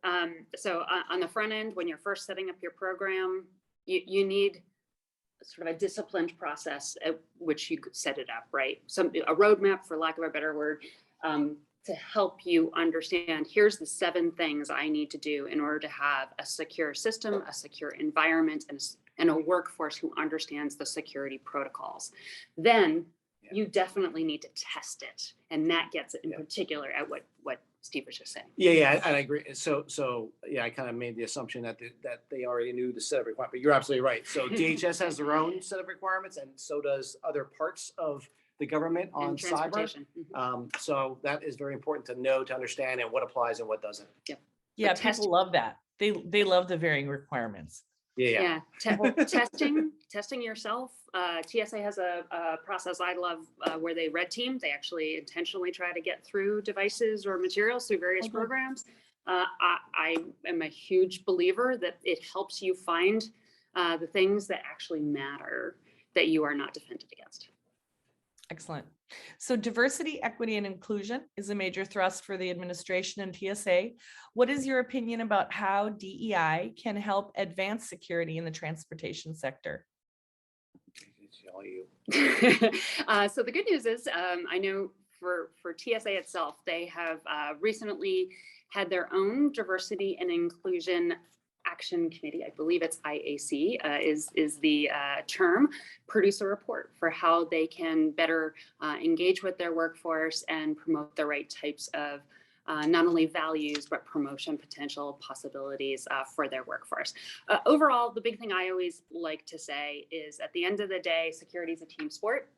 So on the front end, when you're first setting up your program, you need sort of a disciplined process at which you could set it up, right? A roadmap, for lack of a better word, to help you understand, here's the 7 things I need to do in order to have a secure system, a secure environment, and a workforce who understands the security protocols. Then you definitely need to test it. And that gets it in particular at what Steve was just saying. Yeah, and I agree. So yeah, I kind of made the assumption that they already knew the set of requirements, but you're absolutely right. So DHS has their own set of requirements, and so does other parts of the government on And cyber. transportation. So that is very important to know, to understand, and what applies and what doesn't. Yeah, test- people love that. They love the varying requirements. Yeah. Testing yourself. TSA has a process I love where they red team. They actually intentionally try to get through devices or materials through various programs. I am a huge believer that it helps you find the things that actually matter that you are not defended against. Excellent. So diversity, equity, and inclusion is a major thrust for the administration and TSA. What is your opinion about how DEI can help advance security in the transportation sector? It's all you. So the good news is, I know for TSA itself, they have recently had their own diversity and inclusion action committee. I believe it's IAC is the term, produce a report for how they can better engage with their workforce and promote the right types of not only values, but promotion potential possibilities for their workforce. Overall, the big thing I always like to say is at the end of the day, security is a team sport,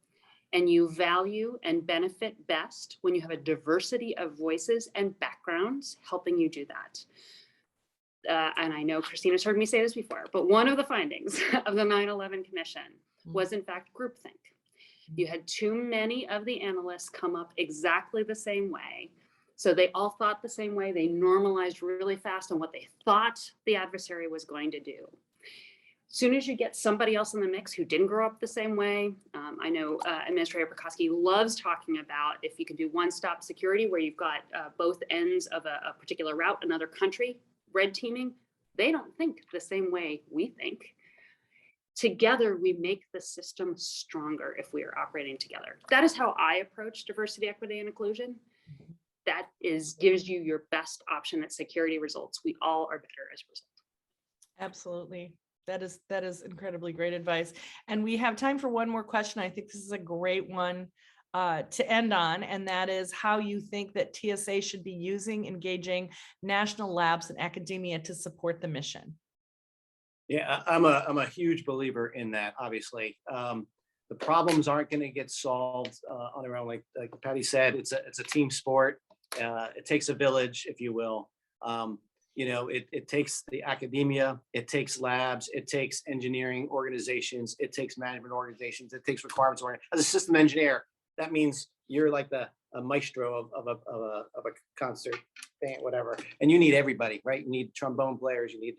and you value and benefit best when you have a diversity of voices and backgrounds helping you do that. And I know Christina's heard me say this before, but one of the findings of the 9/11 Commission was in fact groupthink. You had too many of the analysts come up exactly the same way. So they all thought the same way. They normalized really fast on what they thought the adversary was going to do. As soon as you get somebody else in the mix who didn't grow up the same way, I know Administrator Pekoske loves talking about if you can do one-stop security where you've got both ends of a particular route, another country, red teaming, they don't think the same way we think. Together, we make the system stronger if we are operating together. That is how I approach diversity, equity, and inclusion. That gives you your best option at security results. We all are better as a result. Absolutely. That is incredibly great advice. And we have time for one more question. I think this is a great one to end on, and that is how you think that TSA should be engaging national labs and academia to support the mission. Yeah, I'm a huge believer in that. Obviously, the problems aren't going to get solved on their own. Like Patty said, it's a team sport. It takes a village, if you will. It takes the academia, it takes labs, it takes engineering organizations, it takes management organizations, it takes requirements organizations. As a system engineer, that means you're like a maestro of a concert band, whatever, and you need everybody, right? You need trombone players, you need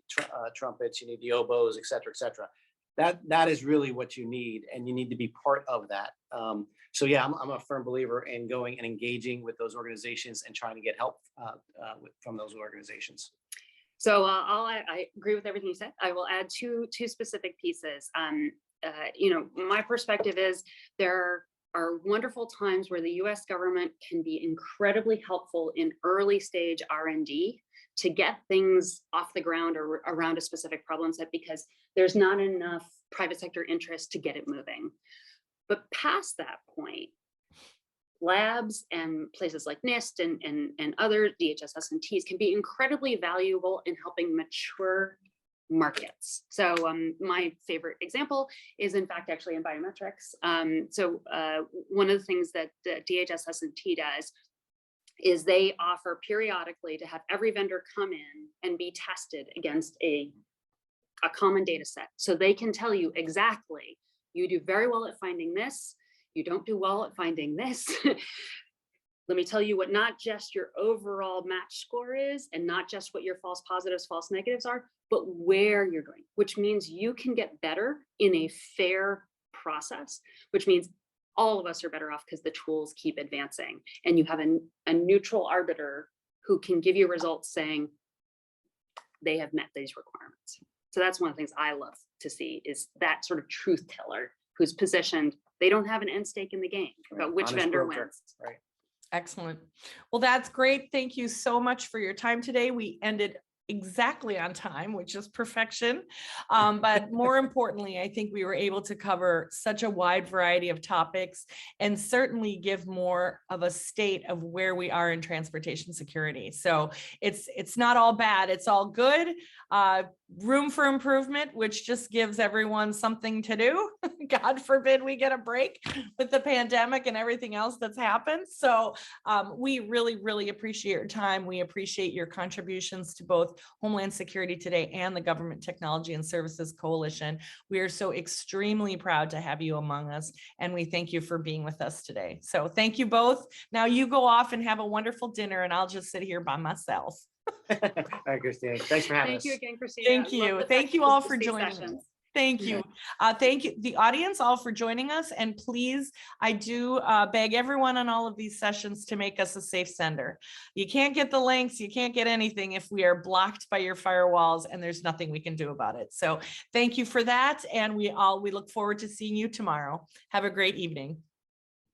trumpets, you need the oboes, et cetera, et cetera. That is really what you need, and you need to be part of that. So yeah, I'm a firm believer in going and engaging with those organizations and trying to get help from those organizations. So I agree with everything you said. I will add two specific pieces. My perspective is there are wonderful times where the U.S. government can be incredibly helpful in early stage R&D to get things off the ground or around a specific problem set because there's not enough private sector interest to get it moving. But past that point, labs and places like NIST and other DHS S&Ts can be incredibly valuable in helping mature markets. So my favorite example is in fact actually in biometrics. One of the things that the DHS S&T does is they offer periodically to have every vendor come in and be tested against a common data set. So they can tell you exactly, you do very well at finding this, you don't do well at finding this. Let me tell you what not just your overall match score is, and not just what your false positives, false negatives are, but where you're going, which means you can get better in a fair process, which means all of us are better off because the tools keep advancing, and you have a neutral arbiter who can give you results saying they have met these requirements. So that's one of the things I love to see, is that sort of truth teller who's positioned, they don't have an end stake in the game, but which Honest vendor broker. wins. Right. Excellent. Well, that's great. Thank you so much for your time today. We ended exactly on time, which is perfection. But more importantly, I think we were able to cover such a wide variety of topics and certainly give more of a state of where we are in transportation security. So it's not all bad, it's all good. Room for improvement, which just gives everyone something to do. God forbid we get a break with the pandemic and everything else that's happened. So we really, really appreciate your time. We appreciate your contributions to both Homeland Security Today and the Government Technology and Services Coalition. We are so extremely proud to have you among us, and we thank you for being with us today. So thank you both. Now you go off and have a wonderful dinner, and I'll just sit here by myself. All right, Christina. Thanks for having us. Thank you again, Christina. Thank you. Thank you all for joining us. Thank you. Thank you, the audience, all for joining us. And please, I do beg everyone on all of these sessions to make us a safe sender. You can't get the links, you can't get anything if we are blocked by your firewalls, and there's nothing we can do about it. So thank you for that. And we look forward to seeing you tomorrow. Have a great evening.